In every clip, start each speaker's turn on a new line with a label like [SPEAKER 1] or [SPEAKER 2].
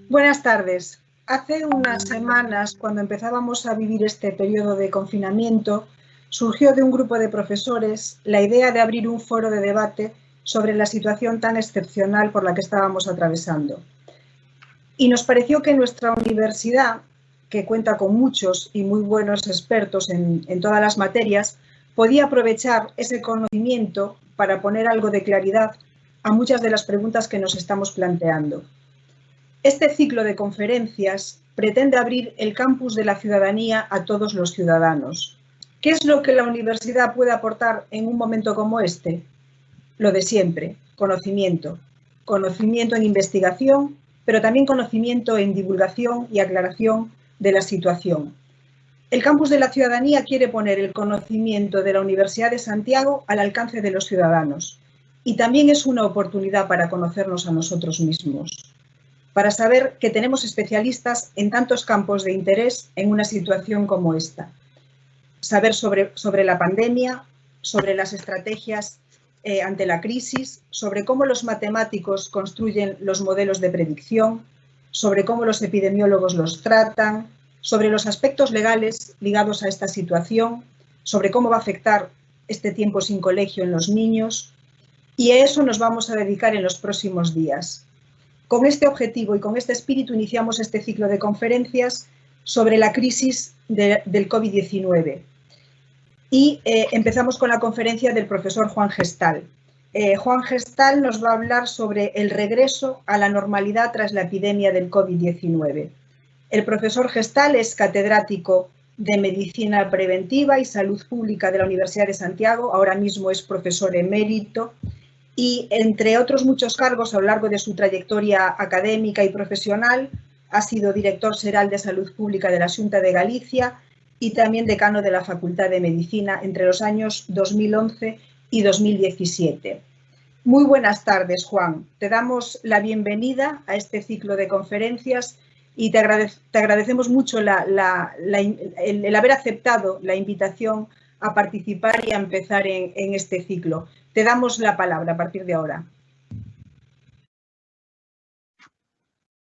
[SPEAKER 1] Buenas tardes. Hace unas semanas, cuando empezábamos a vivir este periodo de confinamiento, surgió de un grupo de profesores la idea de abrir un foro de debate sobre la situación tan excepcional por la que estábamos atravesando. Y nos pareció que nuestra universidad, que cuenta con muchos y muy buenos expertos en todas las materias, podía aprovechar ese conocimiento para poner algo de claridad a muchas de las preguntas que nos estamos planteando. Este ciclo de conferencias pretende abrir el campus de la ciudadanía a todos los ciudadanos. ¿Qué es lo que la universidad puede aportar en un momento como este? Lo de siempre, conocimiento. Conocimiento en investigación, pero también conocimiento en divulgación y aclaración de la situación. El campus de la ciudadanía quiere poner el conocimiento de la Universidad de Santiago al alcance de los ciudadanos. Y también es una oportunidad para conocernos a nosotros mismos, para saber que tenemos especialistas en tantos campos de interés en una situación como esta. Saber sobre la pandemia, sobre las estrategias ante la crisis, sobre cómo los matemáticos construyen los modelos de predicción, sobre cómo los epidemiólogos los tratan, sobre los aspectos legales ligados a esta situación, sobre cómo va a afectar este tiempo sin colegio en los niños, y a eso nos vamos a dedicar en los próximos días. Con este objetivo y con este espíritu iniciamos este ciclo de conferencias sobre la crisis del COVID-19. Y empezamos con la conferencia del profesor Juan Gestal. Juan Gestal nos va a hablar sobre el regreso a la normalidad tras la epidemia del COVID-19. El profesor Gestal es catedrático de Medicina Preventiva y Salud Pública de la Universidad de Santiago, ahora mismo es profesor emérito, y entre otros muchos cargos a lo largo de su trayectoria académica y profesional ha sido director xeral de Salud Pública de la Xunta de Galicia y también decano de la Facultad de Medicina entre los años 2011 y 2017. Muy buenas tardes, Juan. Te damos la bienvenida a este ciclo de conferencias y te agradecemos mucho el haber aceptado la invitación a participar y a empezar en este ciclo. Te damos la palabra a partir de ahora.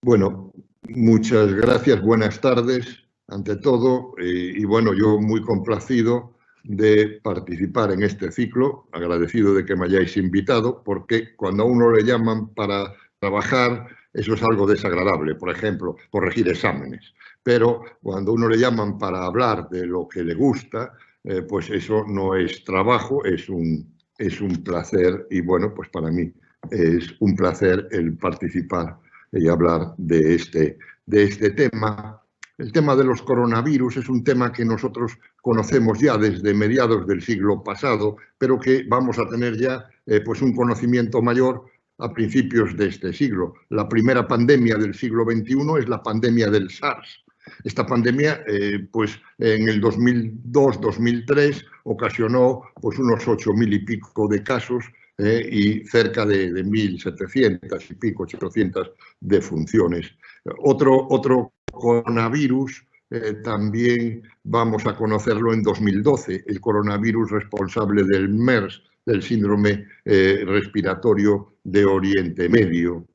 [SPEAKER 2] Bueno, muchas gracias, buenas tardes ante todo, y bueno, yo muy complacido de participar en este ciclo, agradecido de que me hayáis invitado, porque cuando a uno le llaman para trabajar, eso es algo desagradable, por ejemplo, corregir exámenes, pero cuando a uno le llaman para hablar de lo que le gusta, pues eso no es trabajo, es un placer, y bueno, pues para mí es un placer el participar y hablar de este tema. El tema de los coronavirus es un tema que nosotros conocemos ya desde mediados del siglo pasado, pero que vamos a tener ya pues un conocimiento mayor a principios de este siglo. La primera pandemia del siglo XXI es la pandemia del SARS. Esta pandemia, pues en el 2002-2003 ocasionó pues unos 8.000 y pico de casos y cerca de 1.700 y pico, 800 defunciones. Otro coronavirus también vamos a conocerlo en 2012, el coronavirus responsable del MERS, del síndrome respiratorio de Oriente Medio.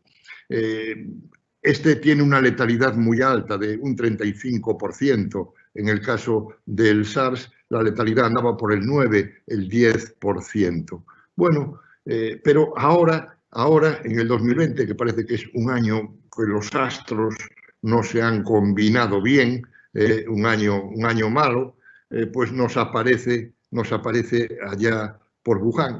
[SPEAKER 2] Este tiene una letalidad muy alta, de un 35%. En el caso del SARS, la letalidad andaba por el 9, el 10%. Bueno, pero ahora, en el 2020, que parece que es un año que los astros no se han combinado bien, un año malo, pues nos aparece allá por Wuhan.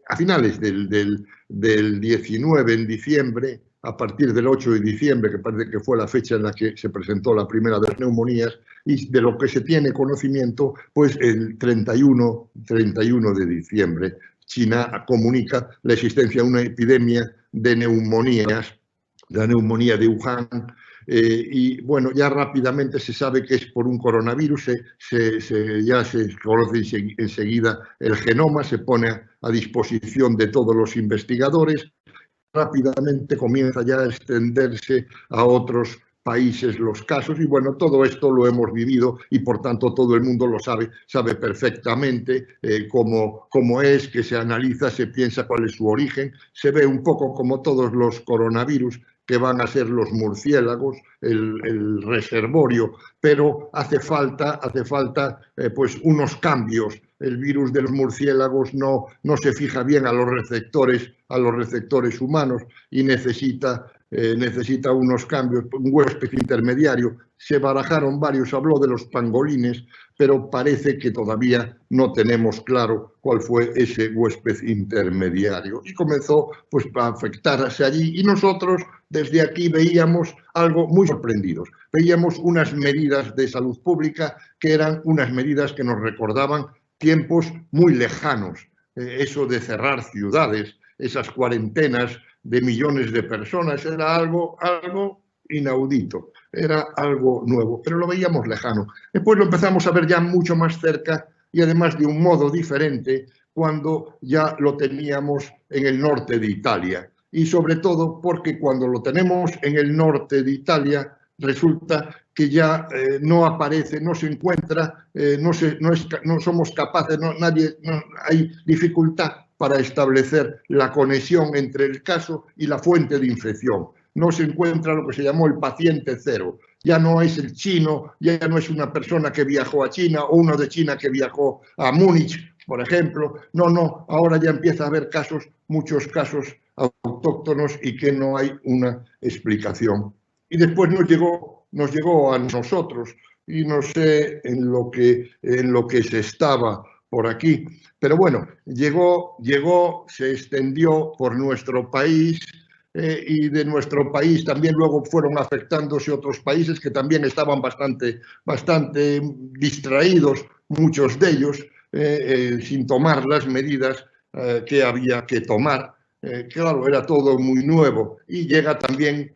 [SPEAKER 2] A finales del 19, en diciembre, a partir del 8 de diciembre, que parece que fue la fecha en la que se presentó la primera de las neumonías, y de lo que se tiene conocimiento, pues el 31 de diciembre, China comunica la existencia de una epidemia de neumonías, la neumonía de Wuhan, y bueno, ya rápidamente se sabe que es por un coronavirus, ya se conoce enseguida el genoma, se pone a disposición de todos los investigadores, rápidamente comienza ya a extenderse a otros países los casos y bueno, todo esto lo hemos vivido y por tanto todo el mundo lo sabe perfectamente cómo es, que se analiza, se piensa cuál es su origen, se ve un poco como todos los coronavirus que van a ser los murciélagos, el reservorio, pero hace falta pues unos cambios. El virus de los murciélagos no se fija bien a los receptores humanos y necesita unos cambios, un huésped intermediario. Se barajaron varios, habló de los pangolines, pero parece que todavía no tenemos claro cuál fue ese huésped intermediario. Y comenzó pues a afectarse allí y nosotros desde aquí veíamos algo muy sorprendidos. Veíamos unas medidas de salud pública que eran unas medidas que nos recordaban tiempos muy lejanos. Eso de cerrar ciudades, esas cuarentenas de millones de personas, era algo inaudito, era algo nuevo, pero lo veíamos lejano. Después lo empezamos a ver ya mucho más cerca y además de un modo diferente cuando ya lo teníamos en el norte de Italia. Y sobre todo porque cuando lo tenemos en el norte de Italia resulta que ya no aparece, no se encuentra, no somos capaces, hay dificultad para establecer la conexión entre el caso y la fuente de infección. No se encuentra lo que se llamó el paciente cero. Ya no es el chino, ya no es una persona que viajó a China o uno de China que viajó a Múnich, por ejemplo. No, ahora ya empieza a haber casos, muchos casos autóctonos y que no hay una explicación. Y después nos llegó a nosotros y no sé en lo que se estaba por aquí. Pero bueno, llegó, se extendió por nuestro país y de nuestro país también luego fueron afectándose otros países que también estaban bastante distraídos, muchos de ellos, sin tomar las medidas que había que tomar. Claro, era todo muy nuevo y llega también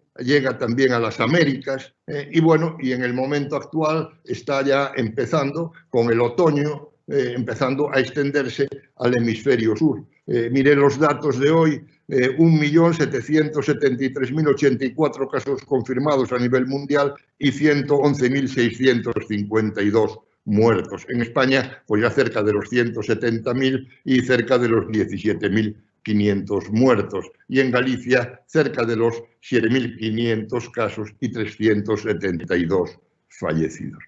[SPEAKER 2] a las Américas y bueno, y en el momento actual está ya empezando con el otoño, empezando a extenderse al hemisferio sur. Miré los datos de hoy, 1.773.084 casos confirmados a nivel mundial y 111.652 muertos. En España, pues ya cerca de los 170.000 y cerca de los 17.500 muertos. Y en Galicia, cerca de los 7.500 casos y 372 fallecidos.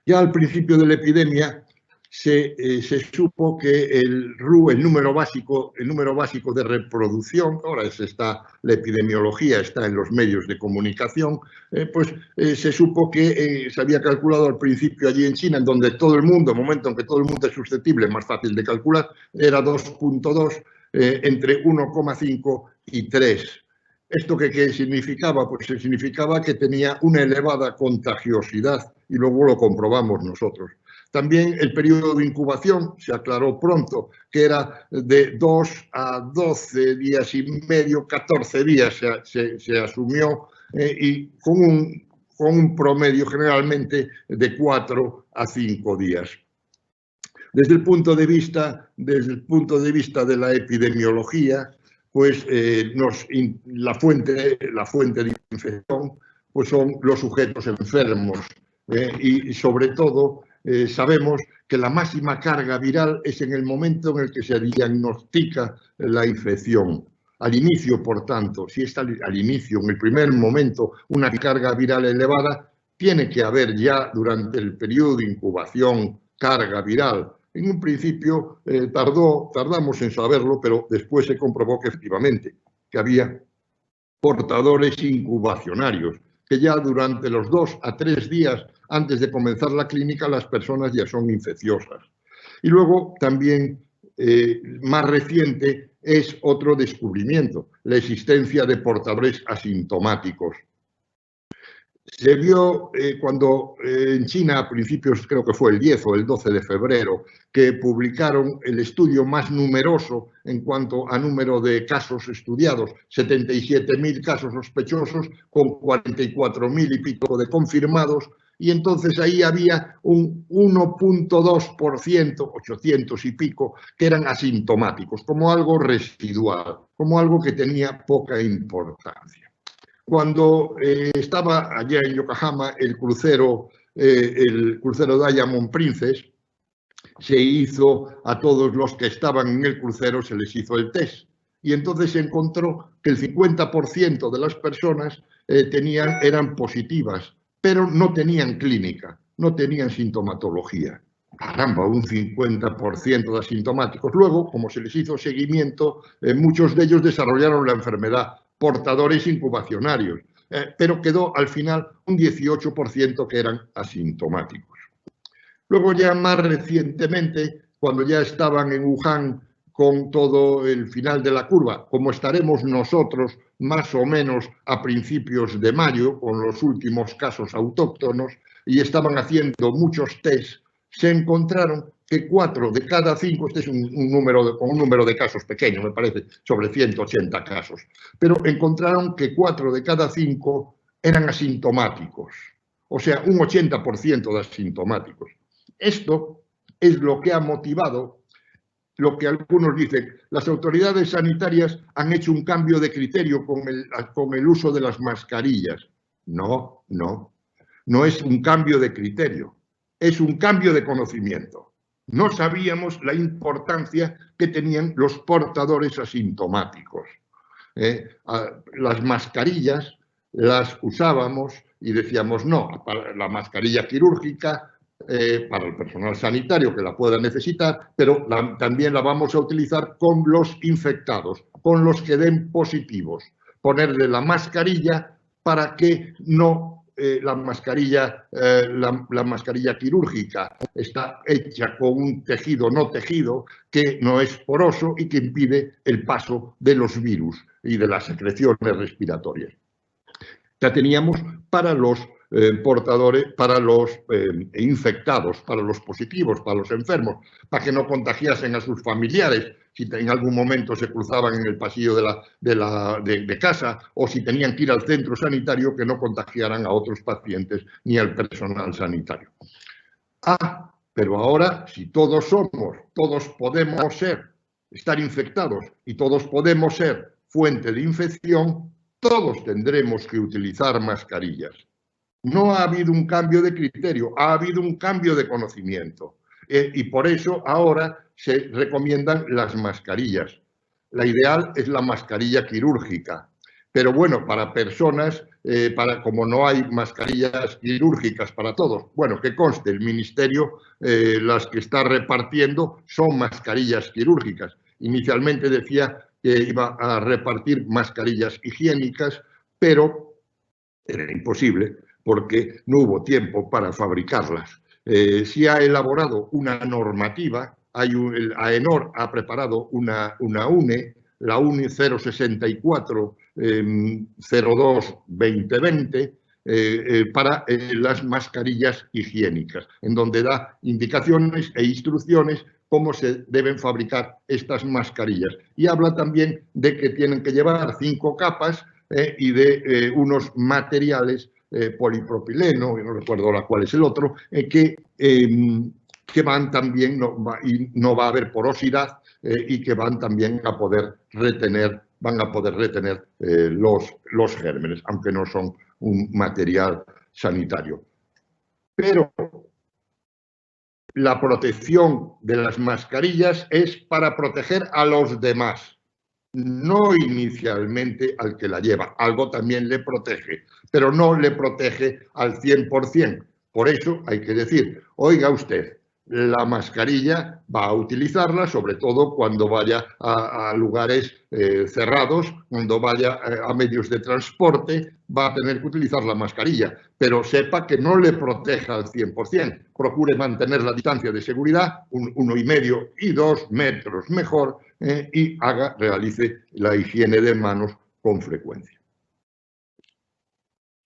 [SPEAKER 2] Ya al principio de la epidemia se supo que el número básico de reproducción, ahora la epidemiología está en los medios de comunicación, se supo que se había calculado al principio allí en China, en donde todo el mundo, en el momento en que todo el mundo es susceptible, más fácil de calcular, era 2.2, entre 1,5 y 3. ¿Esto qué significaba? Pues significaba que tenía una elevada contagiosidad y luego lo comprobamos nosotros. También el periodo de incubación se aclaró pronto, que era de 2 a 12 días y medio, 14 días se asumió y con un promedio generalmente de 4 a 5 días. Desde el punto de vista de la epidemiología, pues la fuente de infección pues son los sujetos enfermos y sobre todo sabemos que la máxima carga viral es en el momento en el que se diagnostica la infección. Al inicio, por tanto, si está al inicio, en el primer momento, una carga viral elevada, tiene que haber ya durante el periodo de incubación carga viral. En un principio tardamos en saberlo, pero después se comprobó que efectivamente que había portadores incubacionarios, que ya durante los 2 a 3 días antes de comenzar la clínica las personas ya son infecciosas. Y luego también, más reciente, es otro descubrimiento, la existencia de portadores asintomáticos. Se vio cuando en China, a principios, creo que fue el 10 o el 12 de febrero, que publicaron el estudio más numeroso en cuanto a número de casos estudiados, 77.000 casos sospechosos con 44.000 y pico de confirmados, y entonces ahí había un 1.2%, 800 y pico, que eran asintomáticos, como algo residual, como algo que tenía poca importancia. Cuando estaba allá en Yokohama el crucero Diamond Princess, se hizo a todos los que estaban en el crucero, se les hizo el test. y entonces se encontró que el 50% de las personas eran positivas, pero no tenían clínica, no tenían sintomatología. Caramba, un 50% de asintomáticos. Luego, como se les hizo seguimiento, muchos de ellos desarrollaron la enfermedad, portadores incubacionarios, pero quedó al final un 18% que eran asintomáticos. Luego ya más recientemente, cuando ya estaban en Wuhan con todo el final de la curva, como estaremos nosotros más o menos a principios de mayo, con los últimos casos autóctonos, y estaban haciendo muchos test, se encontraron que 4 de cada 5, este es un número de casos pequeño, me parece, sobre 180 casos, pero encontraron que 4 de cada 5 eran asintomáticos, o sea, un 80% de asintomáticos. Esto es lo que ha motivado lo que algunos dicen. Las autoridades sanitarias han hecho un cambio de criterio con el uso de las mascarillas. No es un cambio de criterio, es un cambio de conocimiento. No sabíamos la importancia que tenían los portadores asintomáticos. Las mascarillas las usábamos y decíamos no, la mascarilla quirúrgica, para el personal sanitario que la pueda necesitar, pero también la vamos a utilizar con los infectados, con los que den positivos. Ponerle la mascarilla para que no, la mascarilla quirúrgica está hecha con un tejido no tejido que no es poroso y que impide el paso de los virus y de las secreciones respiratorias. Ya teníamos para los portadores, para los infectados, para los positivos, para los enfermos, para que no contagiasen a sus familiares si en algún momento se cruzaban en el pasillo de casa, o si tenían que ir al centro sanitario, que no contagiaran a otros pacientes ni al personal sanitario. Pero ahora, si todos podemos estar infectados y todos podemos ser fuente de infección, todos tendremos que utilizar mascarillas. No ha habido un cambio de criterio, ha habido un cambio de conocimiento. Y por eso ahora se recomiendan las mascarillas. La ideal es la mascarilla quirúrgica. Pero bueno, para personas, como no hay mascarillas quirúrgicas para todos, bueno, que conste, el Ministerio las que está repartiendo son mascarillas quirúrgicas. Inicialmente decía que iba a repartir mascarillas higiénicas, pero era imposible porque no hubo tiempo para fabricarlas. Se ha elaborado una normativa, el AENOR ha preparado una UNE, la UNE 064-02-2020, para las mascarillas higiénicas, en donde da indicaciones e instrucciones cómo se deben fabricar estas mascarillas. Y habla también de que tienen que llevar 5 capas y de unos materiales, polipropileno, no recuerdo ahora cuál es el otro, que van también, no va a haber porosidad, y que van también a poder retener, los gérmenes, aunque no son un material sanitario. Pero la protección de las mascarillas es para proteger a los demás, no inicialmente al que la lleva. Algo también le protege, pero no le protege al 100%. Por eso hay que decir, oiga usted, la mascarilla va a utilizarla, sobre todo cuando vaya a lugares cerrados, cuando vaya a medios de transporte, va a tener que utilizar la mascarilla, pero sepa que no le proteja al 100%. Procure mantener la distancia de seguridad, 1,5 y 2 metros mejor, y realice la higiene de manos con frecuencia.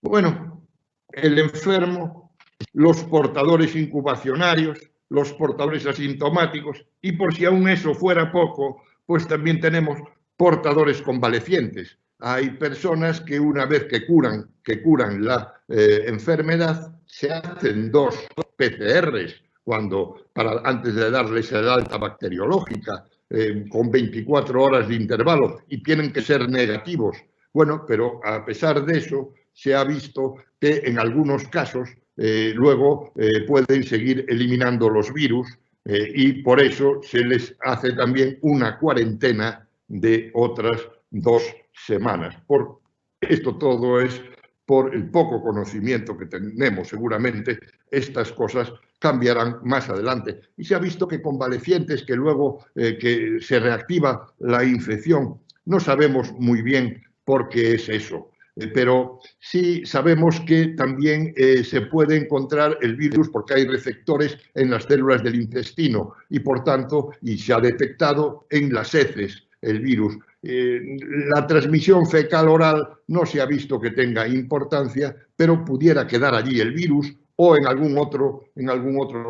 [SPEAKER 2] Bueno, el enfermo, los portadores incubacionarios, los portadores asintomáticos, y por si aún eso fuera poco, pues también tenemos portadores convalecientes. Hay personas que una vez que curan la enfermedad, se hacen 2 PCRs antes de darles el alta bacteriológica, con 24 horas de intervalo, y tienen que ser negativos. Bueno, pero a pesar de eso, se ha visto que en algunos casos luego pueden seguir eliminando los virus, y por eso se les hace también una cuarentena de otras 2 semanas. Esto todo es por el poco conocimiento que tenemos. Seguramente estas cosas cambiarán más adelante. Y se ha visto que convalecientes que luego que se reactiva la infección, no sabemos muy bien por qué es eso. Pero sí sabemos que también se puede encontrar el virus porque hay receptores en las células del intestino y, por tanto, y se ha detectado en las heces el virus. La transmisión fecal-oral no se ha visto que tenga importancia, pero pudiera quedar allí el virus o en algún otro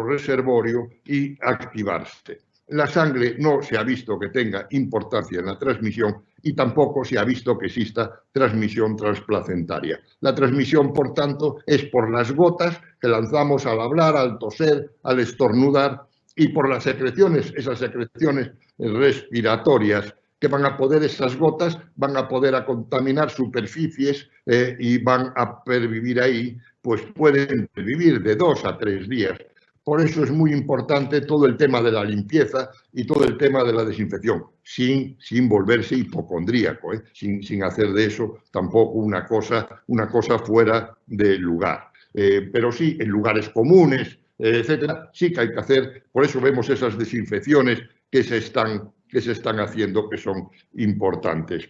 [SPEAKER 2] reservorio y activarse. La sangre no se ha visto que tenga importancia en la transmisión y tampoco se ha visto que exista transmisión transplacentaria. La transmisión, por tanto, es por las gotas que lanzamos al hablar, al toser, al estornudar y por las secreciones, esas secreciones respiratorias que van a poder, esas gotas van a poder a contaminar superficies y van a pervivir ahí, pues pueden vivir de 2 a 3 días. Por eso es muy importante todo el tema de la limpieza y todo el tema de la desinfección, sin volverse hipocondríaco, sin hacer de eso tampoco una cosa fuera de lugar. Pero sí, en lugares comunes, etcétera, sí que hay que hacer. Por eso vemos esas desinfecciones que se están haciendo, que son importantes.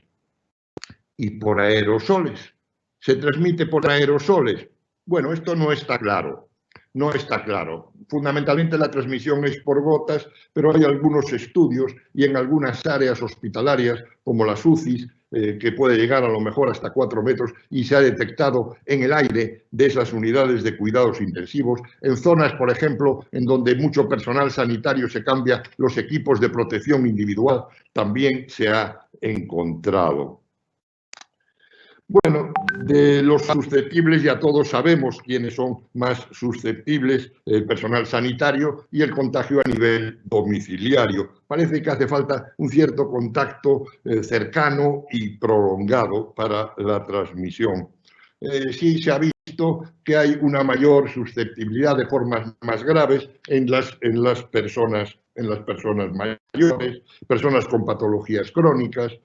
[SPEAKER 2] Y por aerosoles. ¿Se transmite por aerosoles? Bueno, esto no está claro. No está claro. Fundamentalmente la transmisión es por gotas, pero hay algunos estudios y en algunas áreas hospitalarias, como las UCIs, que puede llegar a lo mejor hasta 4 metros y se ha detectado en el aire de esas unidades de cuidados intensivos, en zonas, por ejemplo, en donde mucho personal sanitario se cambia los equipos de protección individual, también se ha encontrado. Bueno, de los susceptibles ya todos sabemos quiénes son más susceptibles, el personal sanitario y el contagio a nivel domiciliario. Parece que hace falta un cierto contacto cercano y prolongado para la transmisión. Sí se ha visto que hay una mayor susceptibilidad de formas más graves en las personas mayores, personas con patologías crónicas.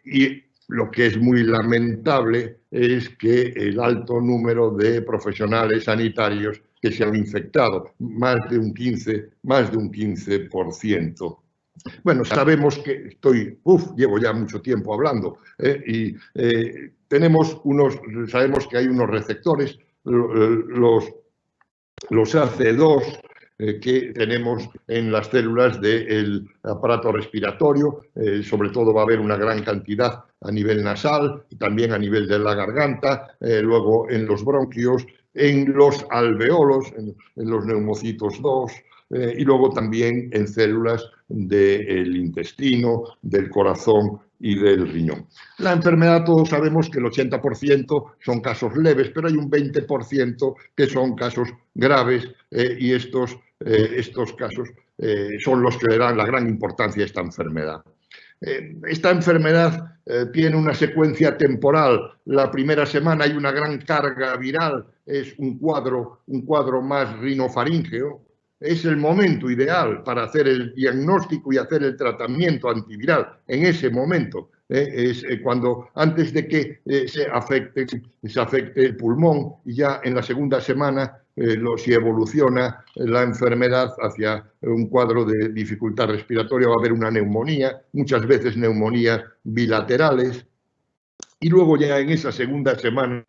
[SPEAKER 2] Y lo que es muy lamentable es que el alto número de profesionales sanitarios que se han infectado, más de un 15%. Bueno, sabemos que llevo ya mucho tiempo hablando, sabemos que hay unos receptores, los AC2, que tenemos en las células del aparato respiratorio. Sobre todo va a haber una gran cantidad a nivel nasal y también a nivel de la garganta, luego en los bronquios, en los alveolos, en los neumocitos 2, y luego también en células del intestino, del corazón y del riñón. La enfermedad, todos sabemos que el 80% son casos leves, pero hay un 20% que son casos graves, y estos casos son los que le dan la gran importancia a esta enfermedad. Esta enfermedad tiene una secuencia temporal. La primera semana hay una gran carga viral, es un cuadro más rinofaríngeo. Es el momento ideal para hacer el diagnóstico y hacer el tratamiento antiviral. En ese momento es cuando, antes de que se afecte el pulmón, y ya en la segunda semana, si evoluciona la enfermedad hacia un cuadro de dificultad respiratoria, va a haber una neumonía, muchas veces neumonías bilaterales. Y luego ya en esa segunda semana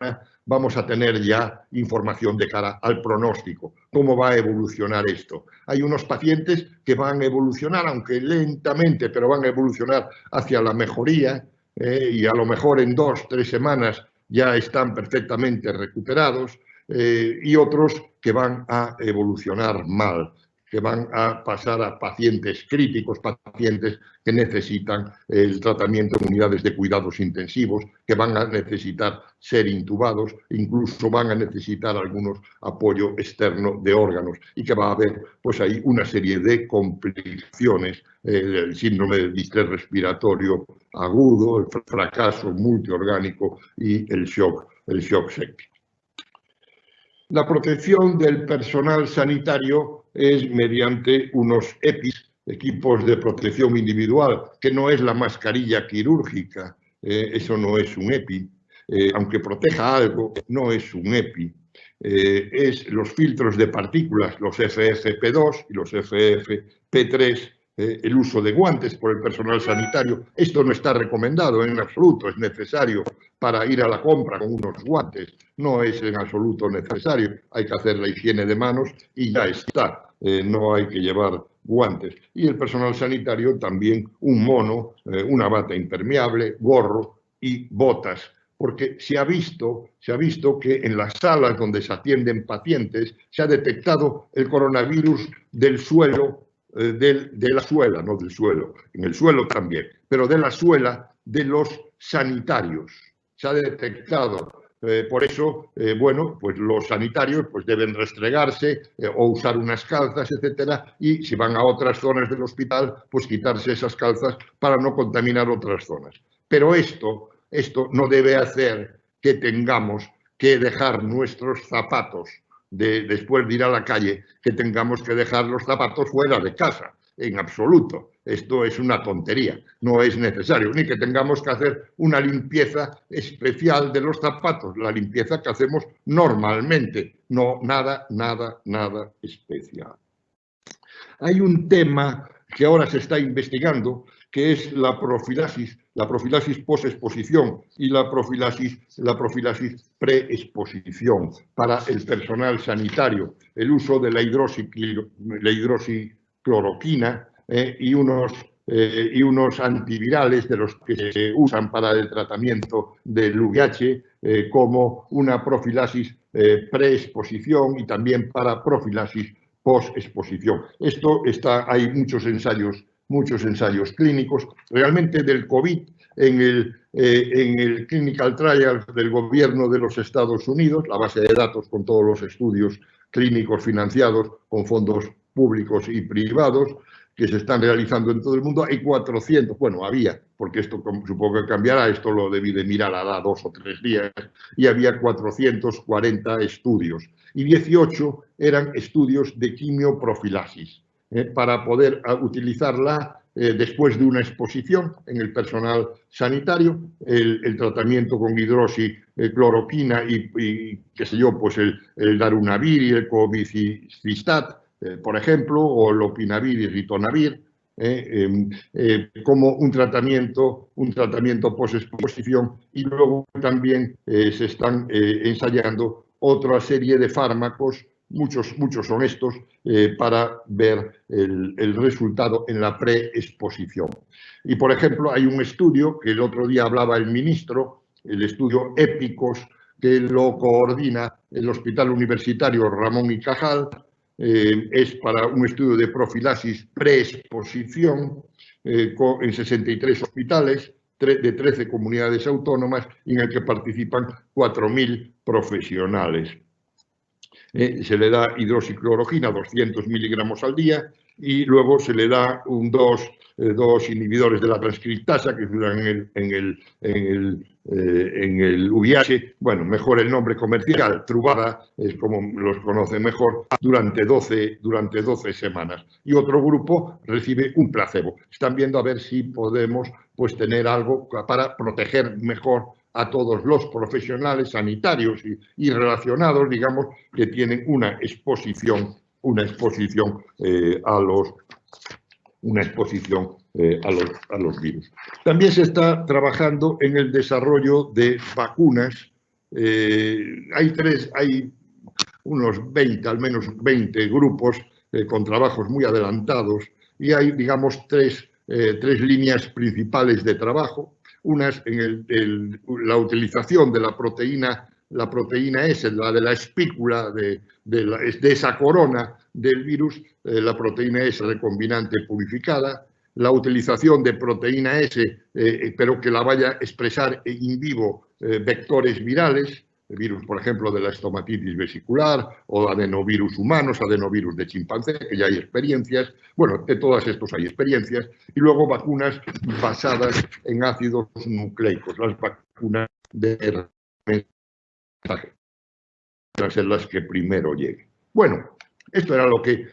[SPEAKER 2] vamos a tener ya información de cara al pronóstico, cómo va a evolucionar esto. Hay unos pacientes que van a evolucionar, aunque lentamente, pero van a evolucionar hacia la mejoría, y a lo mejor en 2 o 3 semanas ya están perfectamente recuperados, y otros que van a evolucionar mal, que van a pasar a pacientes críticos, pacientes que necesitan el tratamiento en unidades de cuidados intensivos, que van a necesitar ser intubados, incluso van a necesitar algunos apoyo externo de órganos, y que va a haber pues ahí una serie de complicaciones, el síndrome de distrés respiratorio agudo, el fracaso multiorgánico y el shock séptico. La protección del personal sanitario es mediante unos EPIs equipos de protección individual, que no es la mascarilla quirúrgica, eso no es un EPI, aunque proteja algo, no es un EPI. Es los filtros de partículas, los FFP2 y los FFP3, el uso de guantes por el personal sanitario. Esto no está recomendado en absoluto, es necesario para ir a la compra con unos guantes. No es en absoluto necesario, hay que hacer la higiene de manos y ya está, no hay que llevar guantes. Y el personal sanitario también un mono, una bata impermeable, gorro y botas. Porque se ha visto que en las salas donde se atienden pacientes se ha detectado el coronavirus del suelo, de la suela, no del suelo, en el suelo también, pero de la suela de los sanitarios. Se ha detectado. Por eso, bueno, pues los sanitarios pues deben restregarse o usar unas calzas, etcétera, y si van a otras zonas del hospital, pues quitarse esas calzas para no contaminar otras zonas. Pero esto no debe hacer que tengamos que dejar nuestros zapatos, después de ir a la calle, que tengamos que dejar los zapatos fuera de casa, en absoluto. Esto es una tontería, no es necesario, ni que tengamos que hacer una limpieza especial de los zapatos, la limpieza que hacemos normalmente, no nada especial. Hay un tema que ahora se está investigando, que es la profilaxis post-exposición y la profilaxis pre-exposición para el personal sanitario, el uso de la hidroxicloroquina y unos antivirales de los que se usan para el tratamiento del VIH, como una profilaxis pre-exposición y también para profilaxis post-exposición. Hay muchos ensayos clínicos. Realmente del COVID en el Clinical Trial del gobierno de los Estados Unidos, la base de datos con todos los estudios clínicos financiados con fondos públicos y privados que se están realizando en todo el mundo, hay 400, bueno, había, porque esto supongo que cambiará, esto lo debí de mirar a 2 o 3 días, y había 440 estudios, y 18 eran estudios de quimioprofilaxis, para poder utilizarla después de una exposición en el personal sanitario, el tratamiento con hidroxicloroquina y qué sé yo, pues el darunavir y el cobicistat, por ejemplo, o el lopinavir y ritonavir, como un tratamiento post-exposición, y luego también se están ensayando otra serie de fármacos, muchos son estos, para ver el resultado en la preexposición. Y, por ejemplo, hay un estudio que el otro día hablaba el ministro, el estudio EPICOS, que lo coordina el Hospital Universitario Ramón y Cajal, es para un estudio de profilaxis preexposición en 63 hospitales de 13 comunidades autónomas, en el que participan 4.000 profesionales. Se le da hidroxicloroquina, 200 miligramos al día, y luego se le da dos inhibidores de la transcriptasa que ayudan en el VIH, bueno, mejor el nombre comercial, Truvada, es como los conocen mejor, durante 12 semanas. Y otro grupo recibe un placebo. Están viendo a ver si podemos pues tener algo para proteger mejor a todos los profesionales sanitarios y relacionados, digamos, que tienen una exposición a los virus. También se está trabajando en el desarrollo de vacunas. Hay unos 20, al menos 20 grupos con trabajos muy adelantados, y hay, digamos, tres líneas principales de trabajo. Unas en la utilización de la proteína S, la de la espícula de esa corona del virus, la proteína S recombinante purificada, la utilización de proteína S, pero que la vaya a expresar in vivo vectores virales, el virus, por ejemplo, de la estomatitis vesicular, o adenovirus humanos, adenovirus de chimpancé, que ya hay experiencias. Bueno, de todas estos hay experiencias. Y luego vacunas basadas en ácidos nucleicos, las vacunas de mensaje, van a ser las que primero lleguen. Bueno, Esto era lo que,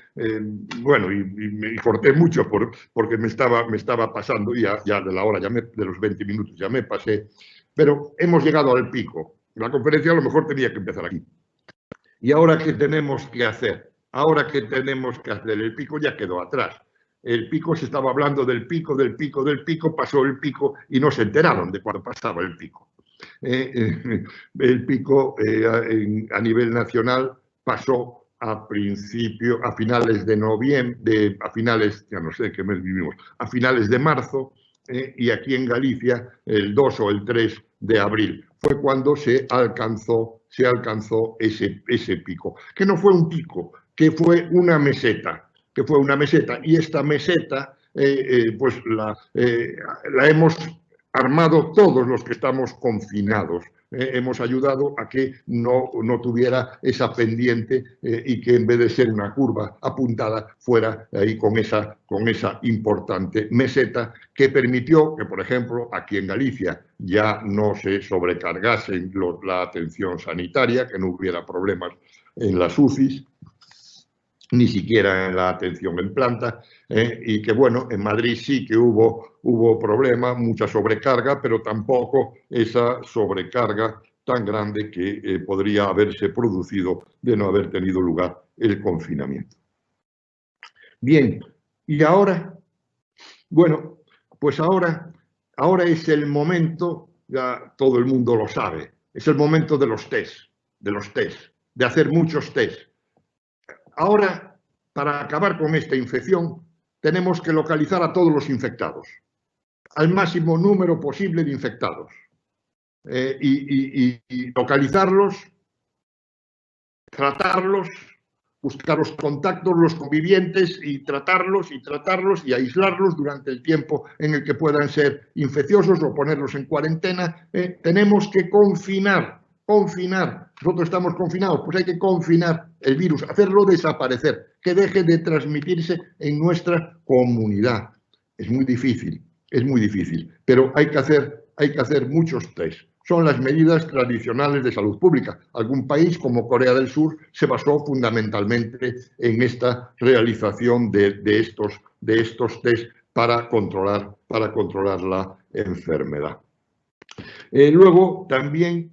[SPEAKER 2] bueno, y me corté mucho porque me estaba pasando, y ya de la hora, de los 20 minutos ya me pasé, pero hemos llegado al pico. La conferencia a lo mejor tenía que empezar aquí. ¿Y ahora qué tenemos que hacer? Ahora qué tenemos que hacer. El pico ya quedó atrás. El pico, se estaba hablando del pico, pasó el pico y no se enteraron de cuándo pasaba el pico. El pico a nivel nacional pasó a finales de noviembre, a finales, ya no sé qué mes vivimos, a finales de marzo, y aquí en Galicia el 2 o el 3 de abril. Fue cuando se alcanzó ese pico, que no fue un pico, que fue una meseta, y esta meseta pues la hemos armado todos los que estamos confinados. Hemos ayudado a que no tuviera esa pendiente y que en vez de ser una curva apuntada fuera ahí con esa importante meseta que permitió que, por ejemplo, aquí en Galicia ya no se sobrecargase la atención sanitaria, que no hubiera problemas en las UCIs, ni siquiera en la atención en planta, y que, bueno, en Madrid sí que hubo problema, mucha sobrecarga, pero tampoco esa sobrecarga tan grande que podría haberse producido de no haber tenido lugar el confinamiento. Bien, y ahora, bueno, pues ahora es el momento, ya todo el mundo lo sabe, es el momento de los test, de hacer muchos test. Ahora, para acabar con esta infección, tenemos que localizar a todos los infectados, al máximo número posible de infectados, y localizarlos, tratarlos, buscar los contactos, los convivientes, y tratarlos y aislarlos durante el tiempo en el que puedan ser infecciosos o ponerlos en cuarentena. Tenemos que confinar. Nosotros estamos confinados, pues hay que confinar el virus, hacerlo desaparecer, que deje de transmitirse en nuestra comunidad. Es muy difícil, pero hay que hacer muchos test. Son las medidas tradicionales de salud pública. Algún país, como Corea del Sur, se basó fundamentalmente en esta realización de estos test para controlar la enfermedad. Luego, también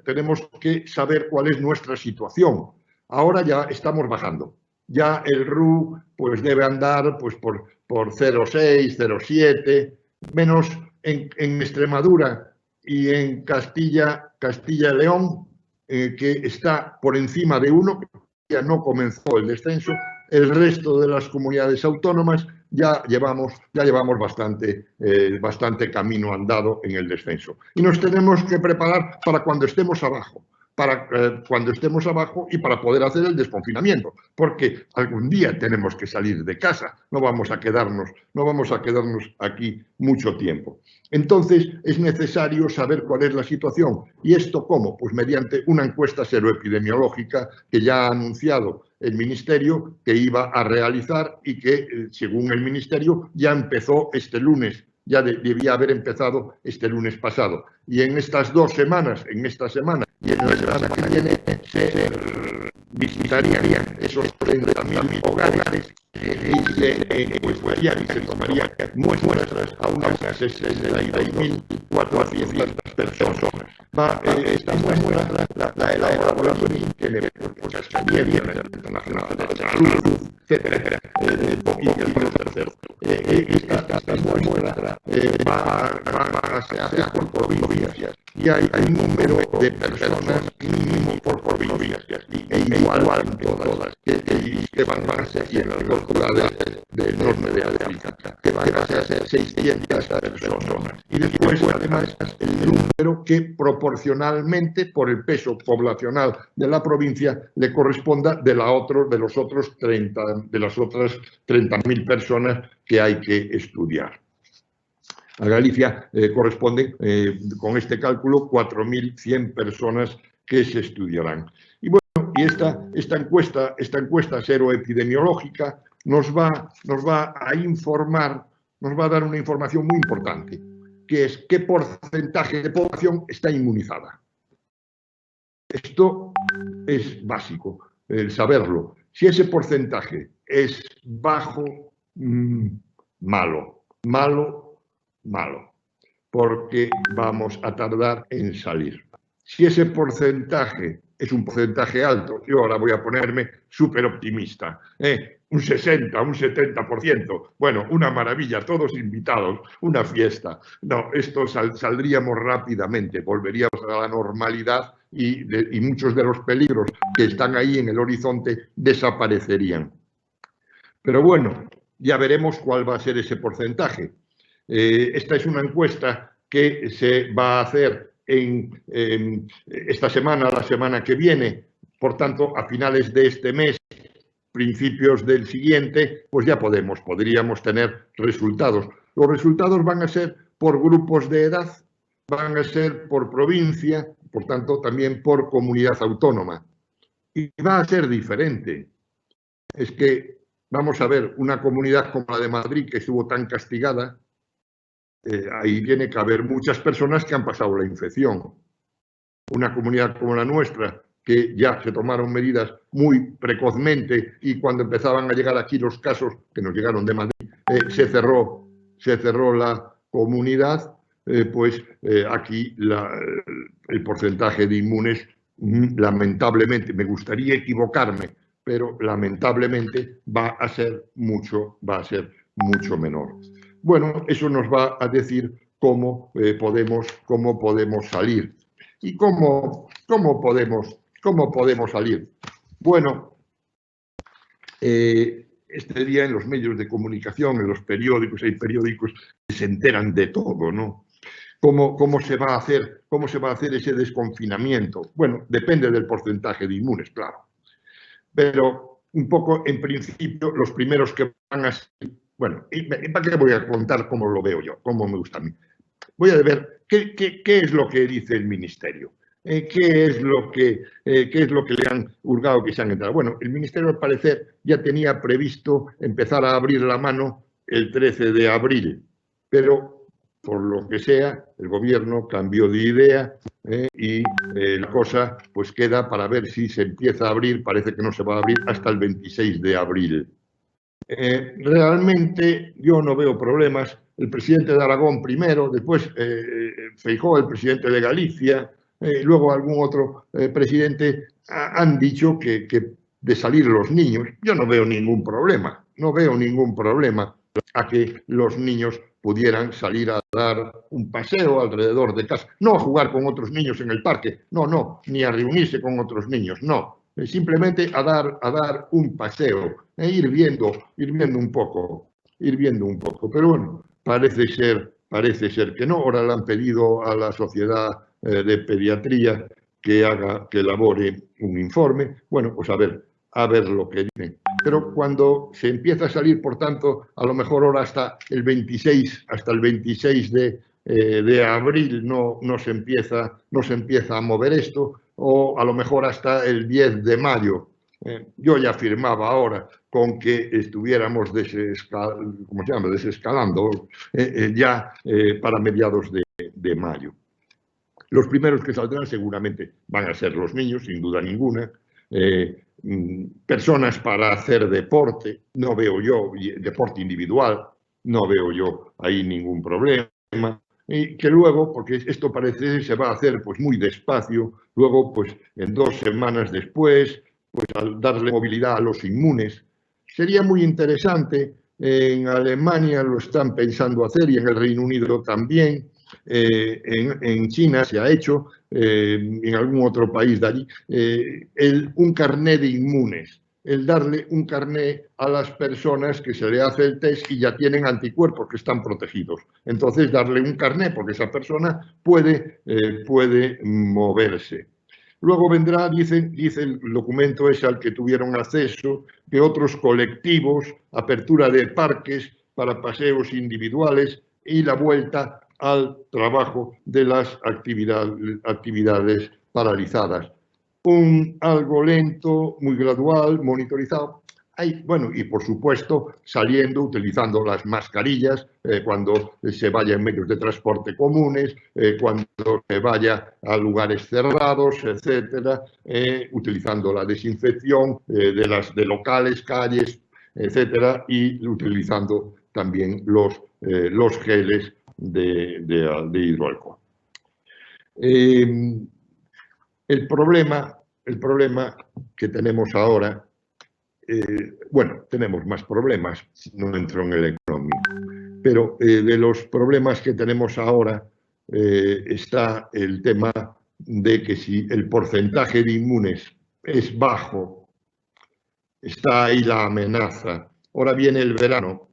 [SPEAKER 2] tenemos que saber cuál es nuestra situación. Ahora ya estamos bajando. Ya el RU pues, debe andar pues, por 0,6, 0,7, menos en Extremadura y en Castilla y León, que está por encima de 1, ya no comenzó el descenso. El resto de las comunidades autónomas ya llevamos bastante camino andado en el descenso. Y nos tenemos que preparar para cuando estemos abajo. Y para poder hacer el desconfinamiento, porque algún día tenemos que salir de casa, no vamos a quedarnos aquí mucho tiempo. Entonces es necesario saber cuál es la situación. ¿Y esto cómo? Pues mediante una encuesta seroepidemiológica que ya ha anunciado el Ministerio que iba a realizar y que, según el Ministerio, ya empezó este lunes. Ya debía haber empezado este lunes pasado. Y en estas 2 semanas, en esta semana y en la semana que viene, se visitarían esos 30.000 hogares y se tomarían muestras a unas 60.400 personas. Esta muestra la elaboró el tiene Internacional de Salud, etcétera, esta muestra se hace por provincias y hay un número de personas mínimo por provincias e igual en todas que van a ser en las dos ciudades del norte de África, que van a ser 600 personas. Y después, además, el número que proporcionalmente, por el peso poblacional de la provincia, le corresponda de las otras 30.000 personas que hay que estudiar. A Galicia corresponde, con este cálculo, 4.100 personas que se estudiarán. Y bueno, y esta encuesta seroepidemiológica nos va a informar, nos va a dar una información muy importante, que es qué porcentaje de población está inmunizada. Esto es básico, el saberlo. Si ese porcentaje es bajo, malo, porque vamos a tardar en salir. Si ese porcentaje es un porcentaje alto, yo ahora voy a ponerme súper optimista, un 60, un 70%, bueno, una maravilla, todos invitados, una fiesta. No, esto saldríamos rápidamente, volveríamos a la normalidad y muchos de los peligros que están ahí en el horizonte desaparecerían. Pero bueno, ya veremos cuál va a ser ese porcentaje. Esta es una encuesta que se va a hacer esta semana, la semana que viene, por tanto, a finales de este mes, principios del siguiente, pues ya podríamos tener resultados. Los resultados van a ser por grupos de edad, van a ser por provincia, por tanto, también por comunidad autónoma. Y va a ser diferente. Es que vamos a ver una comunidad como la de Madrid, que estuvo tan castigada, ahí tiene que haber muchas personas que han pasado la infección. Una comunidad como la nuestra, que ya se tomaron medidas muy precozmente y cuando empezaban a llegar aquí los casos que nos llegaron de Madrid, se cerró la comunidad, pues aquí el porcentaje de inmunes, lamentablemente, me gustaría equivocarme, pero lamentablemente va a ser mucho menor. Bueno, eso nos va a decir cómo podemos salir. ¿Y cómo podemos salir? Bueno, este día en los medios de comunicación, en los periódicos, hay periódicos que se enteran de todo, ¿no? ¿Cómo se va a hacer ese desconfinamiento? Bueno, depende del porcentaje de inmunes, claro. Pero un poco, en principio, los primeros que van a ser... Bueno, ¿para qué voy a contar cómo lo veo yo? Cómo me gusta a mí. Voy a ver qué es lo que dice el Ministerio. ¿Qué es lo que le han hurgado que se han entrado? Bueno, el Ministerio, al parecer, ya tenía previsto empezar a abrir la mano el 13 de abril, pero por lo que sea, el Gobierno cambió de idea y la cosa pues queda para ver si se empieza a abrir. Parece que no se va a abrir hasta el 26 de abril. Realmente yo no veo problemas. El presidente de Aragón primero, después Feijóo, el presidente de Galicia, luego algún otro presidente han dicho que de salir los niños. Yo no veo ningún problema, a que los niños pudieran salir a dar un paseo alrededor de casa, no a jugar con otros niños en el parque, no, ni a reunirse con otros niños, no. Simplemente a dar un paseo, ir viendo un poco. Pero bueno, parece ser que no. Ahora le han pedido a la Sociedad de Pediatría que elabore un informe. Bueno, pues a ver lo que dicen. Pero cuando se empieza a salir, por tanto, a lo mejor ahora hasta el 26 de abril no se empieza a mover esto, o a lo mejor hasta el 10 de mayo. Yo ya firmaba ahora con que estuviéramos desescalando ya para mediados de mayo. Los primeros que saldrán seguramente van a ser los niños, sin duda ninguna. Personas para hacer deporte, no veo yo, deporte individual, no veo yo ahí ningún problema. Y que luego, porque esto parece se va a hacer pues muy despacio, luego pues en 2 semanas después, pues al darle movilidad a los inmunes. Sería muy interesante, en Alemania lo están pensando hacer y en el Reino Unido también, en China se ha hecho, en algún otro país de allí, un carnet de inmunes. El darle un carné a las personas que se le hace el test y ya tienen anticuerpos que están protegidos. Entonces, darle un carné porque esa persona puede moverse. Luego vendrá, dice el documento ese al que tuvieron acceso, que otros colectivos, apertura de parques para paseos individuales y la vuelta al trabajo de las actividades paralizadas. Algo lento, muy gradual, monitorizado. Bueno, y por supuesto, saliendo, utilizando las mascarillas cuando se vaya en medios de transporte comunes, cuando se vaya a lugares cerrados, etcétera, utilizando la desinfección de locales, calles, etcétera, y utilizando también los geles de hidroalcohol. El problema que tenemos ahora, bueno, tenemos más problemas, no entro en el económico, pero de los problemas que tenemos ahora está el tema de que si el porcentaje de inmunes es bajo, está ahí la amenaza. Ahora viene el verano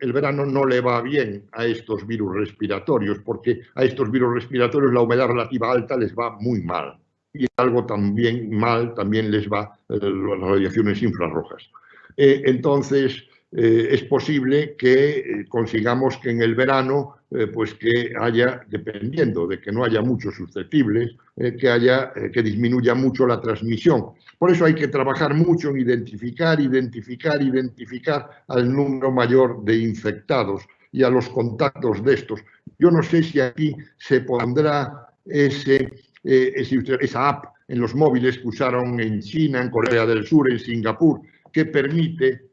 [SPEAKER 2] no le va bien a estos virus respiratorios, porque a estos virus respiratorios la humedad relativa alta les va muy mal. Y algo también mal también les va las radiaciones infrarrojas. Entonces, es posible que consigamos que en el verano, pues que haya, dependiendo de que no haya muchos susceptibles, que disminuya mucho la transmisión. Por eso hay que trabajar mucho en identificar al número mayor de infectados y a los contactos de estos. Yo no sé si aquí se pondrá esa app en los móviles que usaron en China, en Corea del Sur, en Singapur, que permite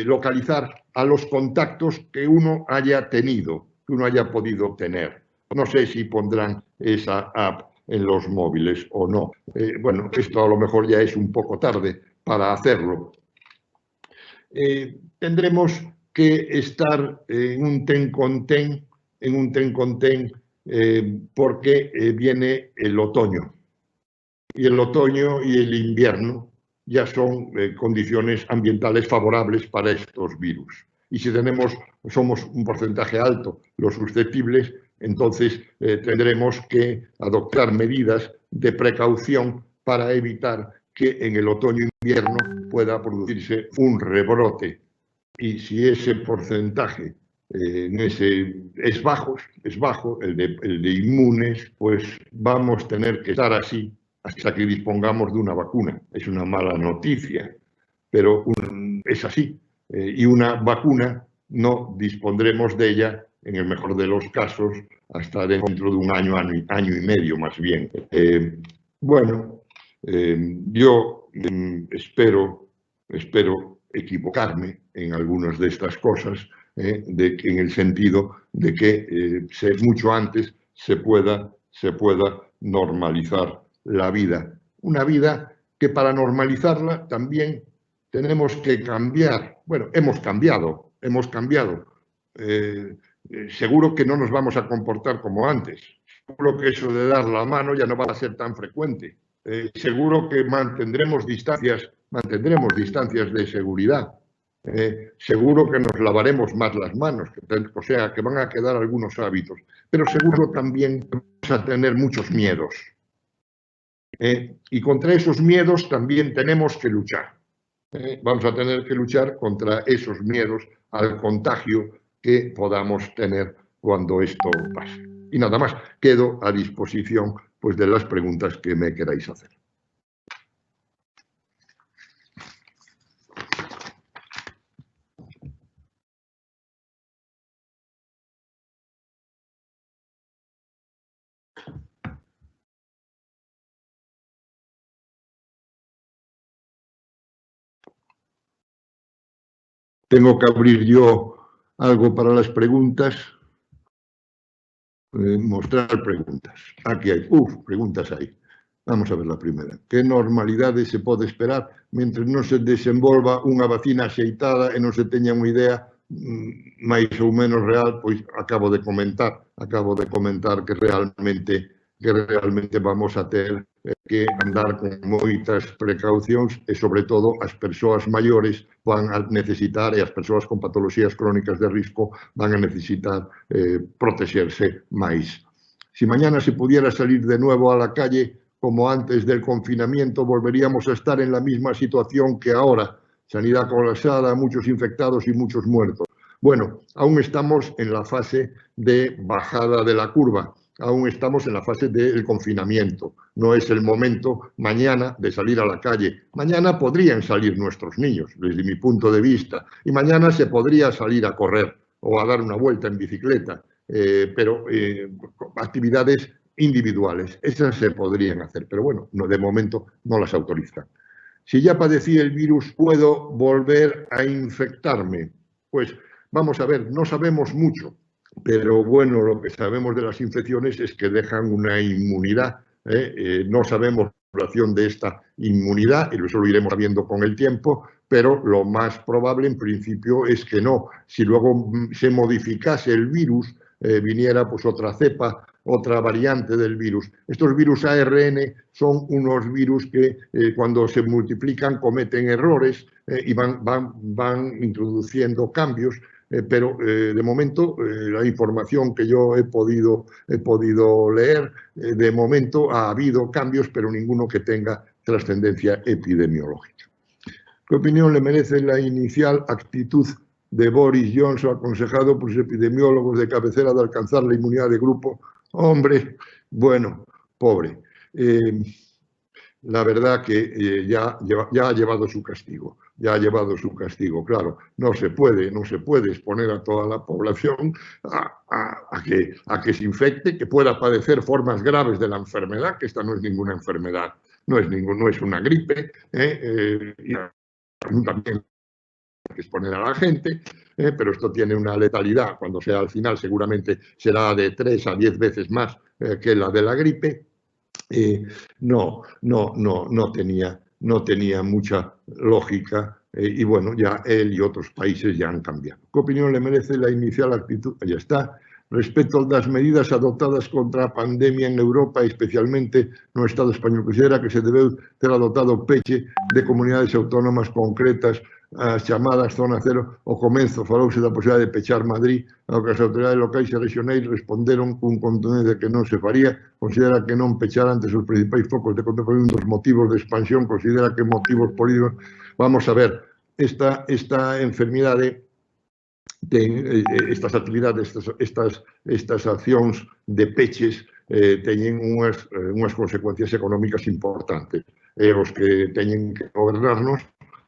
[SPEAKER 2] localizar a los contactos que uno haya tenido, que uno haya podido tener. No sé si pondrán esa app en los móviles o no. Bueno, esto a lo mejor ya es un poco tarde para hacerlo. Tendremos que estar en un ten con ten, porque viene el otoño. Y el otoño y el invierno ya son condiciones ambientales favorables para estos virus. Y si somos un porcentaje alto los susceptibles, entonces tendremos que adoptar medidas de precaución para evitar que en el otoño e invierno pueda producirse un rebrote. Y si ese porcentaje es bajo, el de inmunes, pues vamos a tener que estar así hasta que dispongamos de una vacuna. Es una mala noticia, pero es así. Y una vacuna no dispondremos de ella, en el mejor de los casos, hasta dentro de un año y medio más bien. Yo espero equivocarme en algunas de estas cosas, en el sentido de que mucho antes se pueda normalizar la vida. Una vida que para normalizarla también tenemos que cambiar. Bueno, hemos cambiado. Seguro que no nos vamos a comportar como antes. Seguro que eso de dar la mano ya no va a ser tan frecuente. Seguro que mantendremos distancias de seguridad. Seguro que nos lavaremos más las manos, o sea, que van a quedar algunos hábitos. Pero seguro también vamos a tener muchos miedos. Y contra esos miedos también tenemos que luchar. Vamos a tener que luchar contra esos miedos al contagio que podamos tener cuando esto pase. Y nada más, quedo a disposición pues, de las preguntas que me queráis hacer. Tengo que abrir yo algo para las preguntas. Mostrar preguntas. Aquí hay. Preguntas hay. Vamos a ver la primera. ¿Qué normalidades se pode esperar mentre non se desenvolva unha vacina axeitada e non se teña unha idea máis ou menos real? Pois acabo de comentar que realmente vamos a ter que andar con moitas precaucións e, sobre todo, as persoas maiores van a necesitar, e as persoas con patoloxías crónicas de risco van a necesitar protexerse máis. Si mañana se pudiera salir de nuevo a la calle como antes del confinamiento, volveríamos a estar en la misma situación que ahora. Sanidad colapsada, muchos infectados y muchos muertos. Bueno, aún estamos en la fase de bajada de la curva. aún estamos en la fase del confinamiento. No es el momento mañana de salir a la calle. Mañana podrían salir nuestros niños, desde mi punto de vista, y mañana se podría salir a correr o a dar una vuelta en bicicleta, pero actividades individuales, esas se podrían hacer, pero bueno, no, de momento no las autorizan. Si ya padecí el virus, ¿puedo volver a infectarme? Pues vamos a ver, no sabemos mucho, pero bueno, lo que sabemos de las infecciones es que dejan una inmunidad. No sabemos la duración de esta inmunidad, y eso lo iremos sabiendo con el tiempo, pero lo más probable en principio es que no. Si luego se modificase el virus, viniera pues otra cepa, otra variante del virus. Estos virus ARN son unos virus que cuando se multiplican cometen errores y van introduciendo cambios, pero de momento la información que yo he podido leer, de momento ha habido cambios, pero ninguno que tenga trascendencia epidemiológica. ¿Qué opinión le merece la inicial actitud de Boris Johnson, aconsejado por los epidemiólogos de cabecera, de alcanzar la inmunidad de grupo? Hombre, bueno, pobre. La verdad que ya ha llevado su castigo. Ya ha llevado su castigo, claro. No se puede exponer a toda la población a que se infecte, que pueda padecer formas graves de la enfermedad, que esta no es ninguna enfermedad, no es una gripe, y también hay que exponer a la gente, pero esto tiene una letalidad, cuando sea al final seguramente será de 3 a 10 veces más que la de la gripe. No tenía mucha lógica, y bueno, ya él y otros países ya han cambiado. ¿Qué opinión le merece la inicial actitud? Ya está. Respecto a las medidas adoptadas contra la pandemia en Europa, especialmente no Estado español, considera que se debe ter adoptado peche de comunidades autónomas concretas, as chamadas zona cero, o comenzo falouse da posibilidade de pechar Madrid, ao que as autoridades locais e regionais responderon cun contundencia que non se faría, considera que non pechar antes os principais focos de contaminación dos motivos de expansión, considera que motivos políticos. Vamos a ver, esta enfermidade ten estas actividades, estas accións de peches teñen unhas consecuencias económicas importantes. Os que teñen que gobernarnos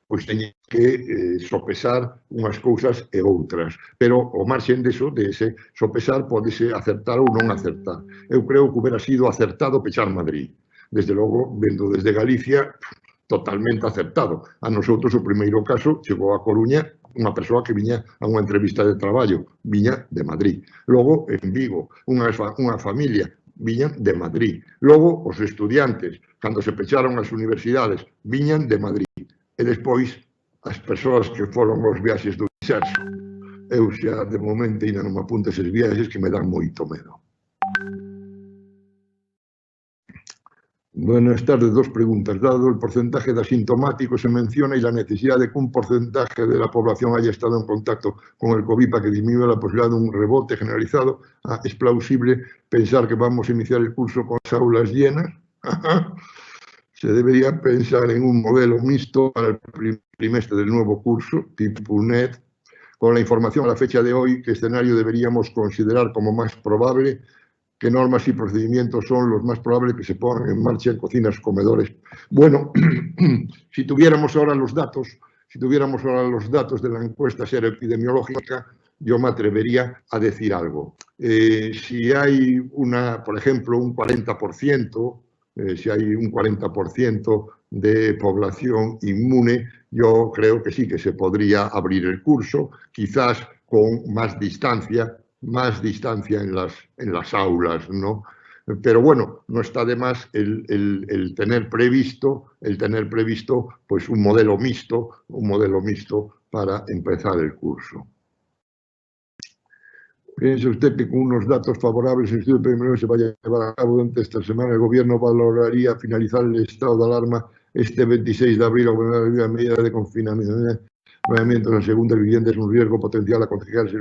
[SPEAKER 2] pois teñen que sopesar unhas cousas e outras. Pero o marxen deso, de ese sopesar, podese acertar ou non acertar. Eu creo que hubiera sido acertado pechar Madrid. Desde logo, vendo desde Galicia, totalmente acertado. A nosotros o primeiro caso chegou a Coruña unha persoa que viña a unha entrevista de traballo, viña de Madrid. Logo, en Vigo, unha familia viñan de Madrid. Logo, os estudiantes, cando se pecharon as universidades, viñan de Madrid. E despois, as persoas que foron os viaxes do inserso. Eu xa, de momento, ainda non me apunto eses viaxes que me dan moito medo. Buenas tardes, dos preguntas. Dado el porcentaje de asintomáticos se menciona y la necesidad de que un porcentaje de la población haya estado en contacto con el COVID para que disminuya la posibilidad de un rebote generalizado, ¿es plausible pensar que vamos a iniciar el curso con las aulas llenas? Se debería pensar en un modelo mixto para el primer trimestre del nuevo curso, tipo UNED. Con la información a la fecha de hoy, ¿qué escenario deberíamos considerar como más probable? ¿Qué normas y procedimientos son los más probables que se pongan en marcha en cocinas, comedores? Bueno, si tuviéramos ahora los datos de la encuesta seroepidemiológica, yo me atrevería a decir algo. Si hay por ejemplo, un 40%, si hay un 40% de población inmune, yo creo que sí que se podría abrir el curso, quizás con más distancia en las aulas, ¿no? Pero bueno, no está de más el tener previsto pues un modelo mixto para empezar el curso. ¿Piensa usted que con unos datos favorables el estudio epidemiológico se vaya a llevar a cabo durante esta semana? ¿El gobierno valoraría finalizar el estado de alarma este 26 de abril o una medida de confinamiento? La segunda vivienda es un riesgo potencial a contagiarse.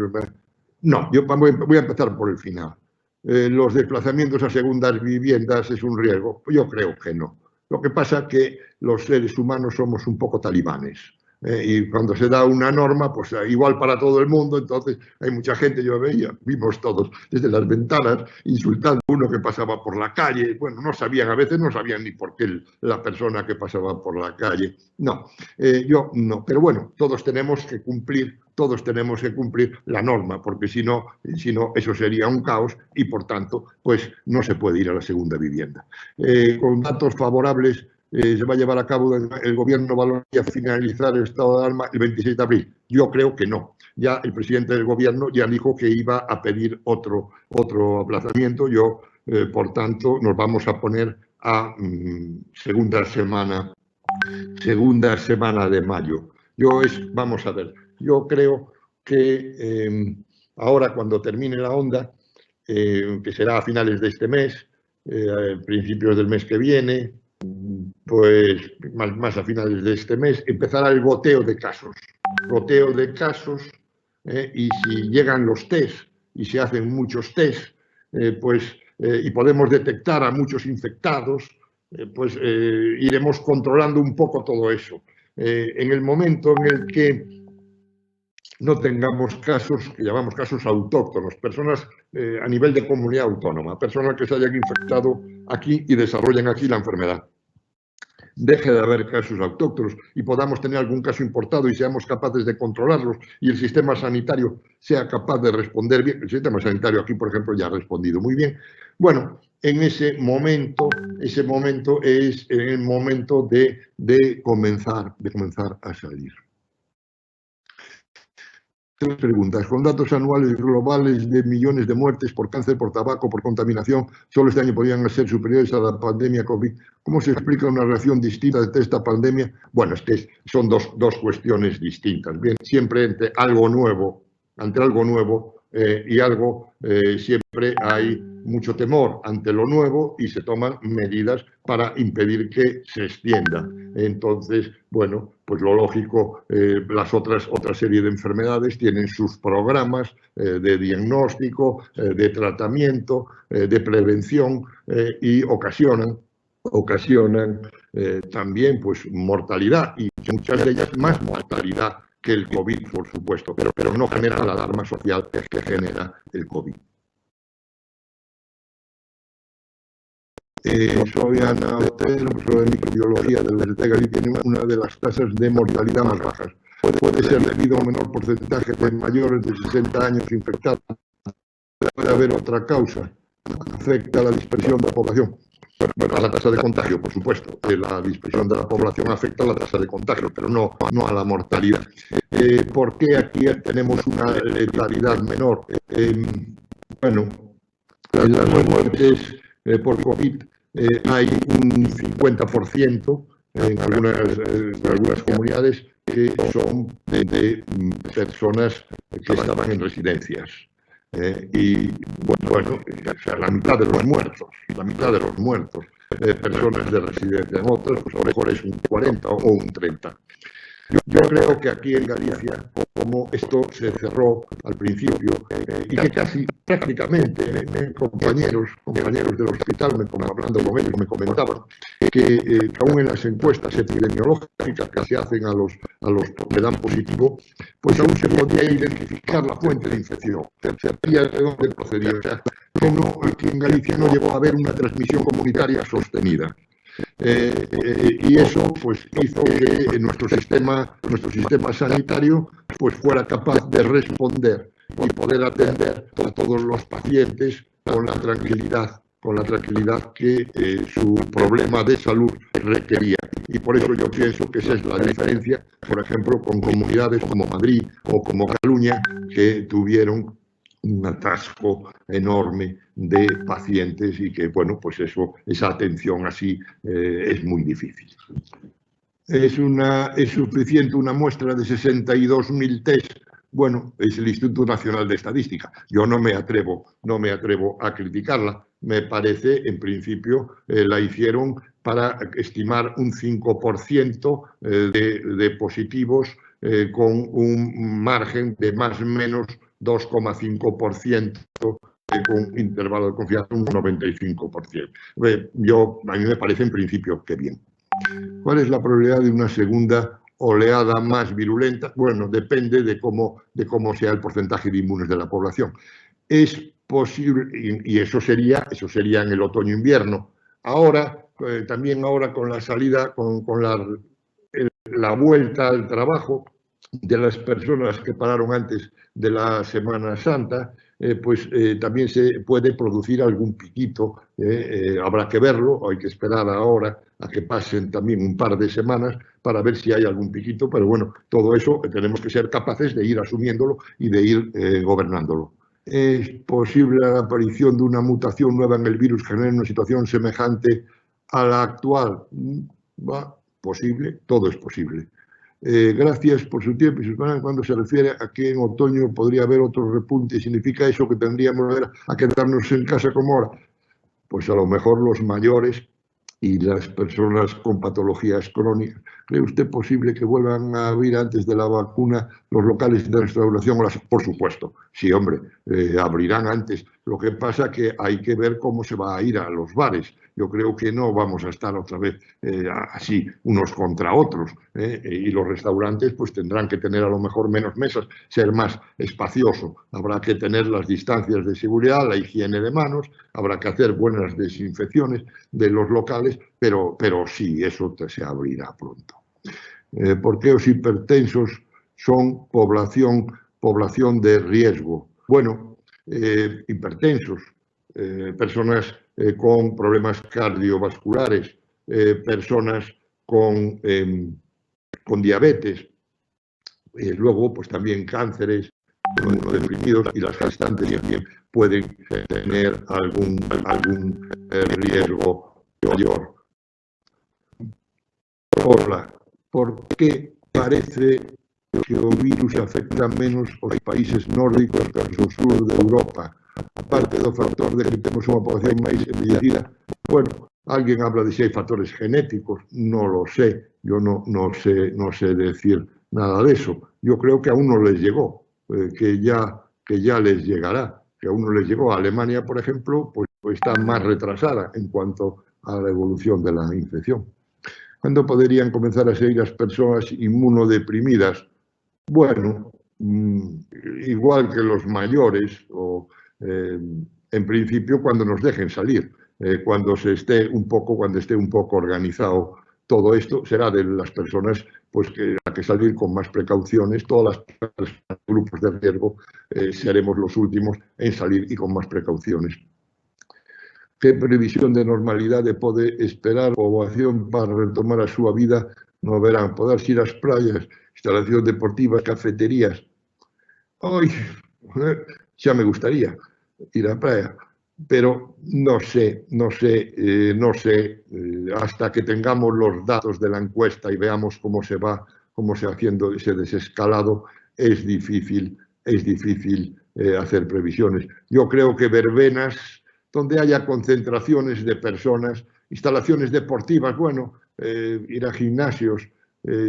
[SPEAKER 2] No, yo voy a empezar por el final. ¿Los desplazamientos a segundas viviendas es un riesgo? Yo creo que no. Lo que pasa es que los seres humanos somos un poco talibanes. Y cuando se da una norma, pues igual para todo el mundo, entonces hay mucha gente, yo veía, vimos todos desde las ventanas insultando a uno que pasaba por la calle. Bueno, no sabían, a veces no sabían ni por qué la persona que pasaba por la calle. No, yo no, pero bueno, todos tenemos que cumplir la norma, porque si no, eso sería un caos y, por tanto, pues no se puede ir a la segunda vivienda. Con datos favorables, se va a llevar a cabo, el gobierno valoraría finalizar el estado de alarma el 26 de abril. Yo creo que no. Ya el presidente del gobierno ya dijo que iba a pedir otro aplazamiento. Yo, por tanto, nos vamos a poner a segunda semana de mayo. Vamos a ver, yo creo que ahora, cuando termine la onda, que será a finales de este mes, principios del mes que viene, pues más a finales de este mes, empezará el goteo de casos. Y si llegan los test y se hacen muchos test, y podemos detectar a muchos infectados, pues iremos controlando un poco todo eso. En el momento en el que no tengamos casos, que llamamos casos autóctonos, personas a nivel de comunidad autónoma, personas que se hayan infectado aquí y desarrollen aquí la enfermedad, deje de haber casos autóctonos y podamos tener algún caso importado y seamos capaces de controlarlos y el sistema sanitario sea capaz de responder bien. El sistema sanitario aquí, por ejemplo, ya ha respondido muy bien. Bueno, en ese momento es el momento de comenzar a salir. Tres preguntas. Con datos anuales globales de millones de muertes por cáncer, por tabaco, por contaminación, solo este año podrían ser superiores a la pandemia COVID. ¿Cómo se explica una reacción distinta ante esta pandemia? Bueno, son dos cuestiones distintas. Bien, siempre ante algo nuevo y algo, siempre hay mucho temor ante lo nuevo y se toman medidas para impedir que se extienda. Entonces, bueno, pues lo lógico, las otra serie de enfermedades tienen sus programas de diagnóstico, de tratamiento, de prevención y ocasionan también pues mortalidad, y muchas de ellas más mortalidad que el COVID, por supuesto, pero no genera la alarma social que genera el COVID. Soy Ana Otero, profesora de microbiología del Vertega, y tiene una de las tasas de mortalidad más bajas. Puede ser debido a un menor porcentaje de mayores de 60 años infectados. Puede haber otra causa. Afecta a la dispersión de la población. Bueno, a la tasa de contagio, por supuesto. La dispersión de la población afecta a la tasa de contagio, pero no a la mortalidad. ¿Por qué aquí tenemos una letalidad menor? Bueno, en las muertes por COVID hay un 50% en algunas comunidades que son de personas que estaban en residencias. Y bueno, o sea, la mitad de los muertos, personas de residencia. En otras, pues a lo mejor es un 40 o un 30. Yo creo que aquí en Galicia, como esto se cerró al principio, y que casi prácticamente compañeros del hospital, hablando con ellos, me comentaban que aún en las encuestas epidemiológicas que se hacen a los que dan positivo, pues aún se podía identificar la fuente de infección, se sabía de dónde procedía. O sea, aquí en Galicia no llegó a haber una transmisión comunitaria sostenida. Y eso pues hizo que nuestro sistema sanitario pues fuera capaz de responder y poder atender a todos los pacientes con la tranquilidad que su problema de salud requería. Y por eso yo pienso que esa es la diferencia, por ejemplo, con comunidades como Madrid o como Cataluña, que tuvieron un atasco enorme de pacientes y que, bueno, pues esa atención así es muy difícil. ¿Es suficiente una muestra de 62.000 test? Bueno, es el Instituto Nacional de Estadística. Yo no me atrevo a criticarla. Me parece, en principio, la hicieron para estimar un 5% de positivos con un margen de más o menos 2,5%, con un intervalo de confianza un 95%. A mí me parece en principio que bien. ¿Cuál es la probabilidad de una segunda oleada más virulenta, bueno, depende de cómo sea el porcentaje de inmunes de la población. Es posible, y eso sería en el otoño-invierno. Ahora, también ahora con la salida, con la vuelta al trabajo de las personas que pararon antes de la Semana Santa, también se puede producir algún piquito. Habrá que verlo, hay que esperar ahora a que pasen también un par de semanas para ver si hay algún piquito, pero bueno, todo eso tenemos que ser capaces de ir asumiéndolo y de ir gobernándolo. ¿Es posible la aparición de una mutación nueva en el virus que genere una situación semejante a la actual? Posible, todo es posible. Gracias por su tiempo y sus palabras. Cuando se refiere a que en otoño podría haber otro repunte, ¿significa eso que tendríamos a quedarnos en casa como ahora? Pues a lo mejor los mayores y las personas con patologías crónicas. ¿Cree usted posible que vuelvan a abrir antes de la vacuna los locales de restauración? Por supuesto, sí, hombre, abrirán antes. Lo que pasa es que hay que ver cómo se va a ir a los bares. Yo creo que no vamos a estar otra vez así unos contra otros. Y los restaurantes pues tendrán que tener a lo mejor menos mesas, ser más espacioso. Habrá que tener las distancias de seguridad, la higiene de manos, habrá que hacer buenas desinfecciones de los locales, pero sí, eso se abrirá pronto. ¿Por qué los hipertensos son población de riesgo? Bueno, hipertensos, personas con problemas cardiovasculares, personas con diabetes, luego pues también cánceres, deprimidos, y las gestantes también pueden tener algún riesgo mayor. Hola, ¿por qué parece que o virus afecta menos aos países nórdicos que ao sur de Europa? Aparte do factor de que temos unha población máis envellecida. Bueno, alguén habla de si hai factores genéticos, non lo sé, yo no sé decir nada de eso. Yo creo que aún no les llegó, que ya les llegará, que aún no les llegó. A Alemania, por ejemplo, pues está más retrasada en cuanto a la evolución de la infección. ¿Cuándo podrían comenzar a seguir las personas inmunodeprimidas? Bueno, igual que los mayores, o en principio cuando nos dejen salir, cuando esté un poco organizado todo esto, será de las personas pues que hay que salir con más precauciones. Todas las personas, grupos de riesgo, seremos los últimos en salir y con más precauciones. ¿Qué previsión de normalidade pode esperar a poboación para retomar a súa vida no verán? Poderse ir ás praias, instalacións deportivas, cafeterías. Ai, xa me gustaría ir á praia, pero no sé, hasta que tengamos los datos de la encuesta y veamos cómo se va haciendo ese desescalado, es difícil hacer previsiones. Yo creo que verbenas donde haya concentraciones de personas, instalaciones deportivas, bueno, ir a gimnasios,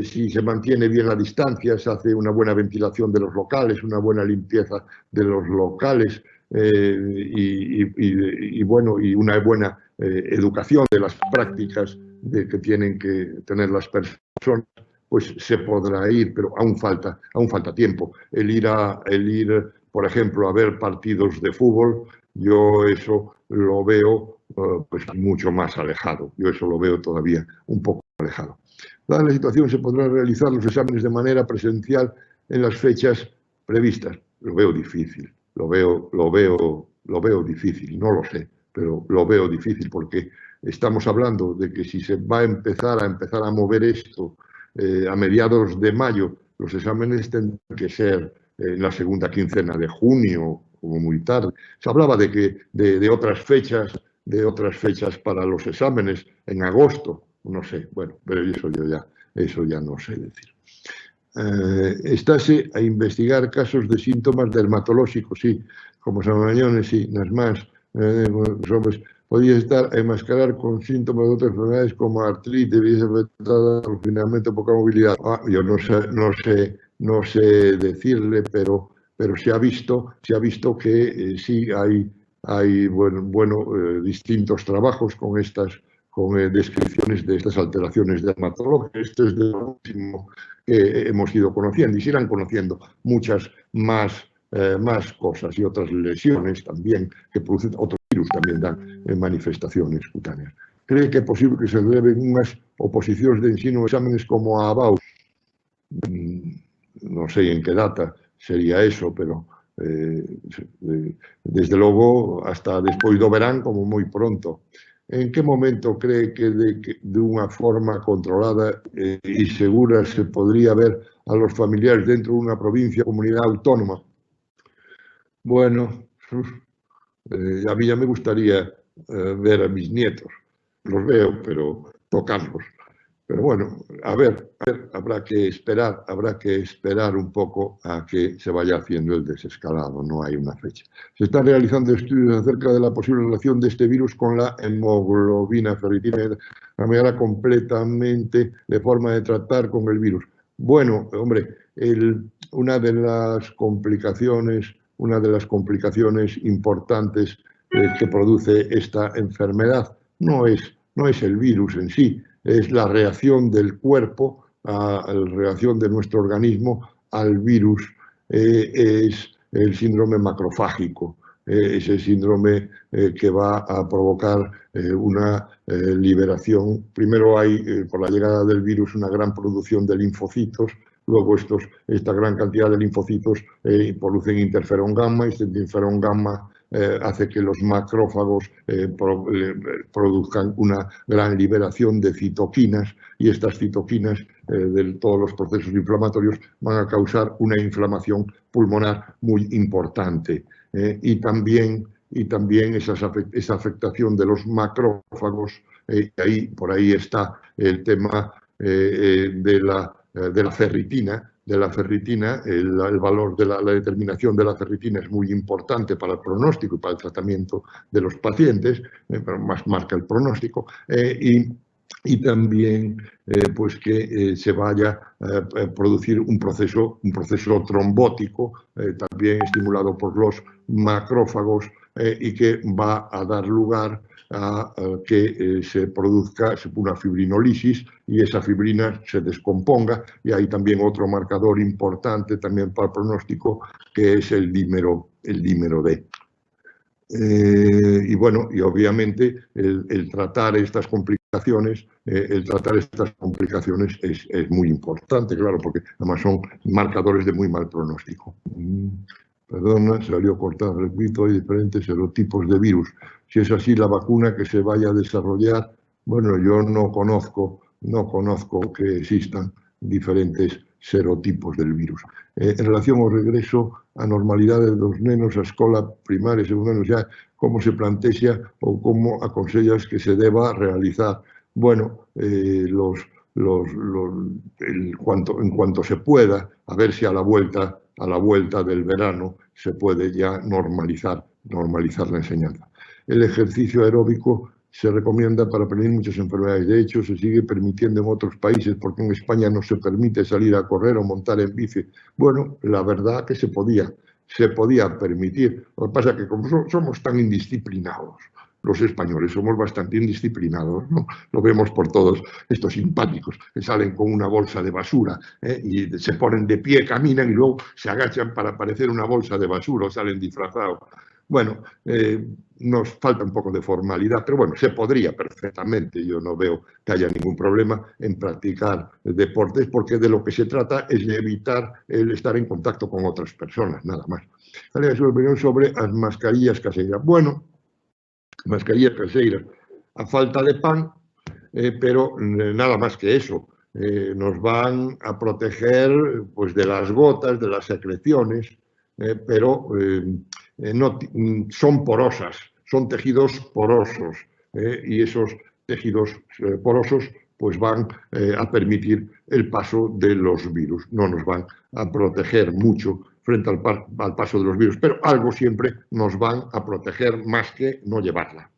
[SPEAKER 2] si se mantiene bien la distancia, se hace una buena ventilación de los locales, una buena limpieza de los locales, y una buena educación de las prácticas que tienen que tener las personas, pues se podrá ir, pero aún falta tiempo. El ir, por ejemplo, a ver partidos de fútbol, yo eso lo veo pues mucho más alejado. Yo eso lo veo todavía un poco alejado. Dada la situación, ¿se podrán realizar los exámenes de manera presencial en las fechas previstas? Lo veo difícil, lo veo difícil, no lo sé, pero lo veo difícil porque estamos hablando de que si se va a empezar a mover esto a mediados de mayo, los exámenes tendrán que ser en la segunda quincena de junio, como muy tarde. Se hablaba de otras fechas para los exámenes en agosto, no sé, bueno, pero eso ya no sé decir. Estáse a investigar casos de síntomas dermatolóxicos, sí, como sabañones, sí, nas más, os hombres, podía estar a enmascarar con síntomas de otras enfermedades como artritis, afectada al confinamiento, poca movilidad. Yo no sé decirle, pero se ha visto que sí hay distintos trabajos con descripciones de estas alteraciones dermatológicas. Esto es de lo último que hemos ido conociendo y se irán conociendo muchas más cosas y otras lesiones también que producen, otros virus también dan manifestaciones cutáneas. ¿Cree que é posible que se deben unhas oposicións de ensino ou exámenes como a ABAU? Non sei en que data sería eso, pero desde logo hasta despois do verán como moi pronto. En que momento cree que de unha forma controlada e segura se podría ver a los familiares dentro de unha provincia o comunidade autónoma? Bueno, a mí ya me gustaría ver a mis nietos. Los veo, pero tocarlos. Pero bueno, a ver, habrá que esperar un poco a que se vaya haciendo el desescalado, no hay una fecha. Se están realizando estudios acerca de la posible relación de este virus con la hemoglobina ferritina, la manera completamente de forma de tratar con el virus. Bueno, hombre, una de las complicaciones importantes que produce esta enfermedad no es el virus en sí, es la reacción del cuerpo, la reacción de nuestro organismo al virus, es el síndrome macrofágico, ese síndrome que va a provocar una liberación. Primero hay, por la llegada del virus, una gran producción de linfocitos. Luego esta gran cantidad de linfocitos producen interferón gamma, y este interferón gamma hace que los macrófagos produzcan una gran liberación de citoquinas, y estas citoquinas de todos los procesos inflamatorios van a causar una inflamación pulmonar muy importante. Y también esa afectación de los macrófagos, por ahí está el tema de la ferritina. El valor de la determinación de la ferritina es muy importante para el pronóstico y para el tratamiento de los pacientes, pero más marca el pronóstico, y también pues que se vaya a producir un proceso trombótico, también estimulado por los macrófagos, y que va a dar lugar a que se produzca una fibrinolisis y esa fibrina se descomponga, y hay también otro marcador importante también para el pronóstico, que es el dímero D. Y bueno, y obviamente el tratar estas complicaciones es muy importante, claro, porque además son marcadores de muy mal pronóstico. Perdona, salió cortado, repito, hay diferentes serotipos de virus. Si es así, la vacuna que se vaya a desarrollar, bueno, yo no conozco que existan diferentes serotipos del virus. En relación ao regreso a normalidade dos nenos a escola primaria e secundaria, como se plantea ou como aconsellas que se deba realizar? Bueno, en cuanto se pueda, a ver si a la vuelta del verano se puede ya normalizar la enseñanza. El ejercicio aeróbico se recomienda para prevenir muchas enfermedades. De hecho, se sigue permitiendo en otros países, porque en España no se permite salir a correr o montar en bici. Bueno, la verdad que se podía permitir. Lo que pasa es que como somos tan indisciplinados, los españoles somos bastante indisciplinados, ¿no? Lo vemos por todos estos simpáticos que salen con una bolsa de basura y se ponen de pie, caminan y luego se agachan para parecer una bolsa de basura o salen disfrazados. Bueno, nos falta un poco de formalidad, pero bueno, se podría perfectamente. Yo no veo que haya ningún problema en practicar deportes, porque de lo que se trata es de evitar el estar en contacto con otras personas, nada más. ¿Cuál su opinión sobre las mascarillas caseiras? Bueno, mascarillas caseiras a falta de pan, pero nada más que eso. Nos van a proteger pues, de las gotas, de las secreciones, pero no, son porosas, son tejidos porosos, y esos tejidos porosos pues van a permitir el paso de los virus. No nos van a proteger mucho frente al paso de los virus, pero algo siempre nos van a proteger más que no llevarla.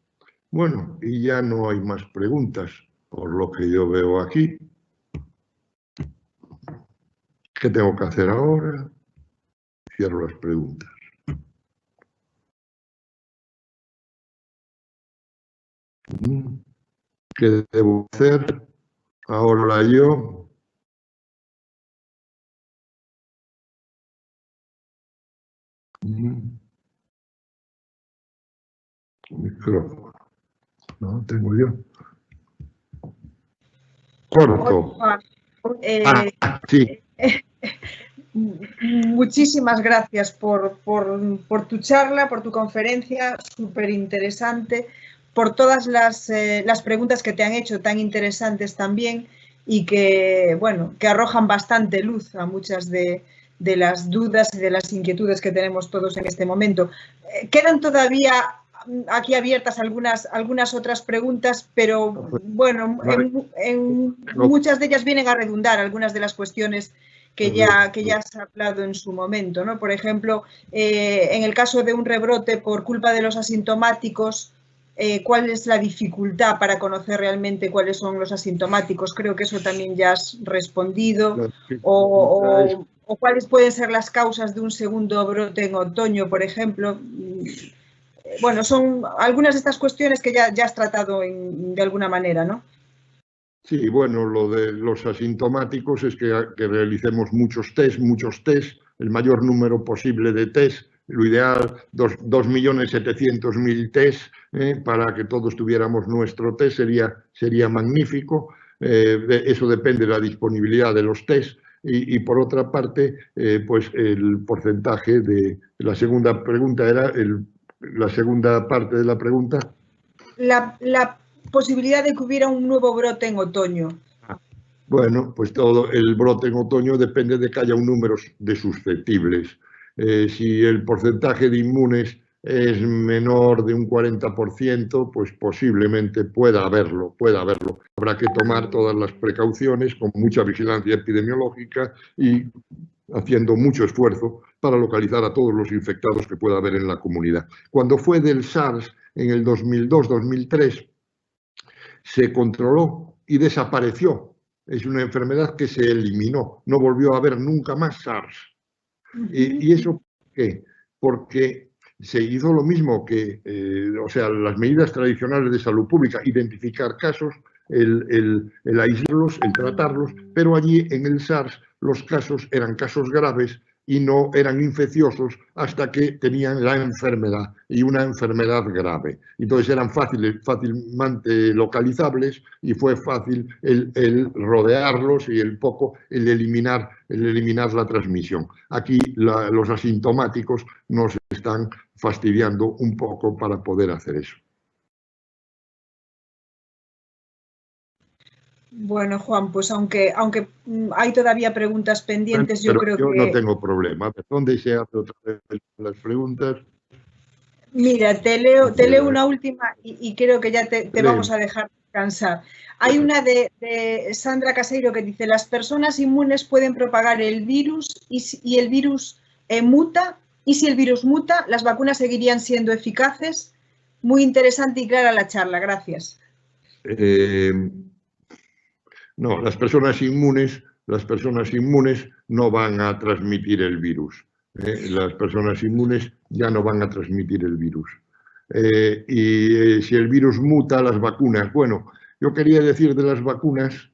[SPEAKER 2] Bueno, y ya no hay más preguntas, por lo que yo veo aquí. ¿Qué tengo que hacer ahora? Cierro las preguntas. ¿Qué debo hacer ahora yo? Micrófono. No tengo yo. Corto. Sí.
[SPEAKER 1] Muchísimas gracias por tu charla, por tu conferencia, súper interesante, por todas las preguntas que te han hecho, tan interesantes también, y que, bueno, que arrojan bastante luz a muchas de las dudas y de las inquietudes que tenemos todos en este momento. Quedan todavía aquí abiertas algunas otras preguntas, pero bueno, en muchas de ellas vienen a redundar algunas de las cuestiones que ya has hablado en su momento, ¿no? Por ejemplo, en el caso de un rebrote por culpa de los asintomáticos, ¿cuál es la dificultad para conocer realmente cuáles son los asintomáticos? Creo que eso también ya has respondido. O cuáles pueden ser las causas de un segundo brote en otoño, por ejemplo. Bueno, son algunas de estas cuestiones que ya has tratado de alguna manera, ¿no?
[SPEAKER 2] Sí, bueno, lo de los asintomáticos es que realicemos muchos test, el mayor número posible de test, lo ideal 2.700.000 test, para que todos tuviéramos nuestro test, sería magnífico. Eso depende de la disponibilidad de los test. Y por otra parte, pues el porcentaje de la segunda pregunta era la segunda parte de la pregunta.
[SPEAKER 1] La posibilidad de que hubiera un nuevo brote en otoño.
[SPEAKER 2] Bueno, pues todo el brote en otoño depende de que haya un número de susceptibles. Si el porcentaje de inmunes es menor de un 40%, pues posiblemente pueda haberlo. Habrá que tomar todas las precauciones con mucha vigilancia epidemiológica y haciendo mucho esfuerzo para localizar a todos los infectados que pueda haber en la comunidad. Cuando fue del SARS en el 2002-2003, se controló y desapareció. Es una enfermedad que se eliminó, no volvió a haber nunca más SARS. ¿Y eso por qué? Porque se hizo lo mismo que, o sea, las medidas tradicionales de salud pública, identificar casos, el aislarlos, el tratarlos, pero allí en el SARS los casos eran casos graves y no eran infecciosos hasta que tenían la enfermedad, y una enfermedad grave. Entonces eran fácilmente localizables y fue fácil el rodearlos y el eliminar la transmisión. Aquí los asintomáticos nos están fastidiando un poco para poder hacer eso.
[SPEAKER 1] Bueno, Juan, pues aunque hay todavía preguntas pendientes, yo creo que...
[SPEAKER 2] Yo no tengo problema. ¿Dónde se hace otra vez las preguntas?
[SPEAKER 1] Mira, te leo una última y creo que ya te vamos a dejar descansar. Hay una de Sandra Caseiro que dice: las personas inmunes pueden propagar el virus y el virus muta, y si el virus muta, las vacunas seguirían siendo eficaces. Muy interesante y clara la charla, gracias.
[SPEAKER 2] No, las personas inmunes no van a transmitir el virus. Las personas inmunes ya no van a transmitir el virus. Si el virus muta, las vacunas... Bueno, yo quería decir de las vacunas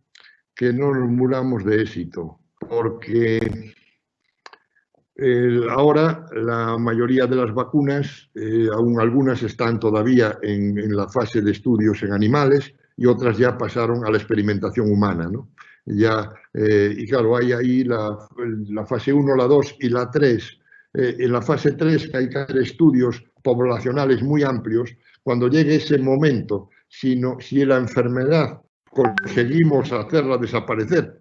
[SPEAKER 2] que no nos muramos de éxito, porque ahora la mayoría de las vacunas, aún algunas están todavía en la fase de estudios en animales, y otras ya pasaron a la experimentación humana, ¿no? Y claro, hay ahí la fase 1, la 2 y la 3. En la fase 3 hay que hacer estudios poblacionales muy amplios. Cuando llegue ese momento, si la enfermedad conseguimos hacerla desaparecer,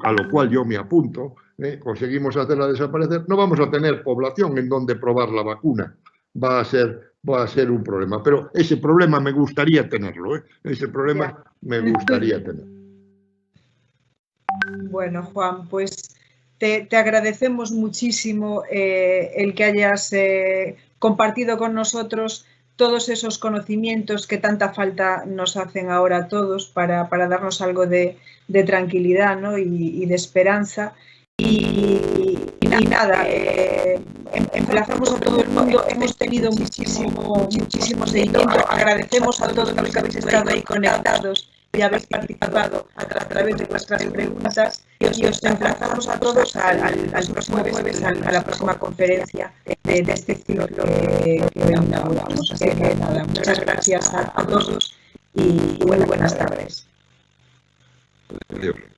[SPEAKER 2] a lo cual yo me apunto, conseguimos hacerla desaparecer, no vamos a tener población en donde probar la vacuna. Va a ser un problema, pero ese problema me gustaría tenerlo, ese problema me gustaría tener.
[SPEAKER 1] Bueno, Juan, pues te agradecemos muchísimo el que hayas compartido con nosotros todos esos conocimientos que tanta falta nos hacen ahora a todos para darnos algo de tranquilidad, ¿no? y de esperanza. Y nada, emplazamos a todo el mundo, hemos tenido muchísimo seguimiento, agradecemos a todos los que habéis estado ahí conectados que ya habéis participado a través de vuestras preguntas y os emplazamos a todos al próximo jueves, a la próxima conferencia de este ciclo que inauguramos. Así que nada, muchas gracias a todos y muy buenas tardes.
[SPEAKER 2] Adiós.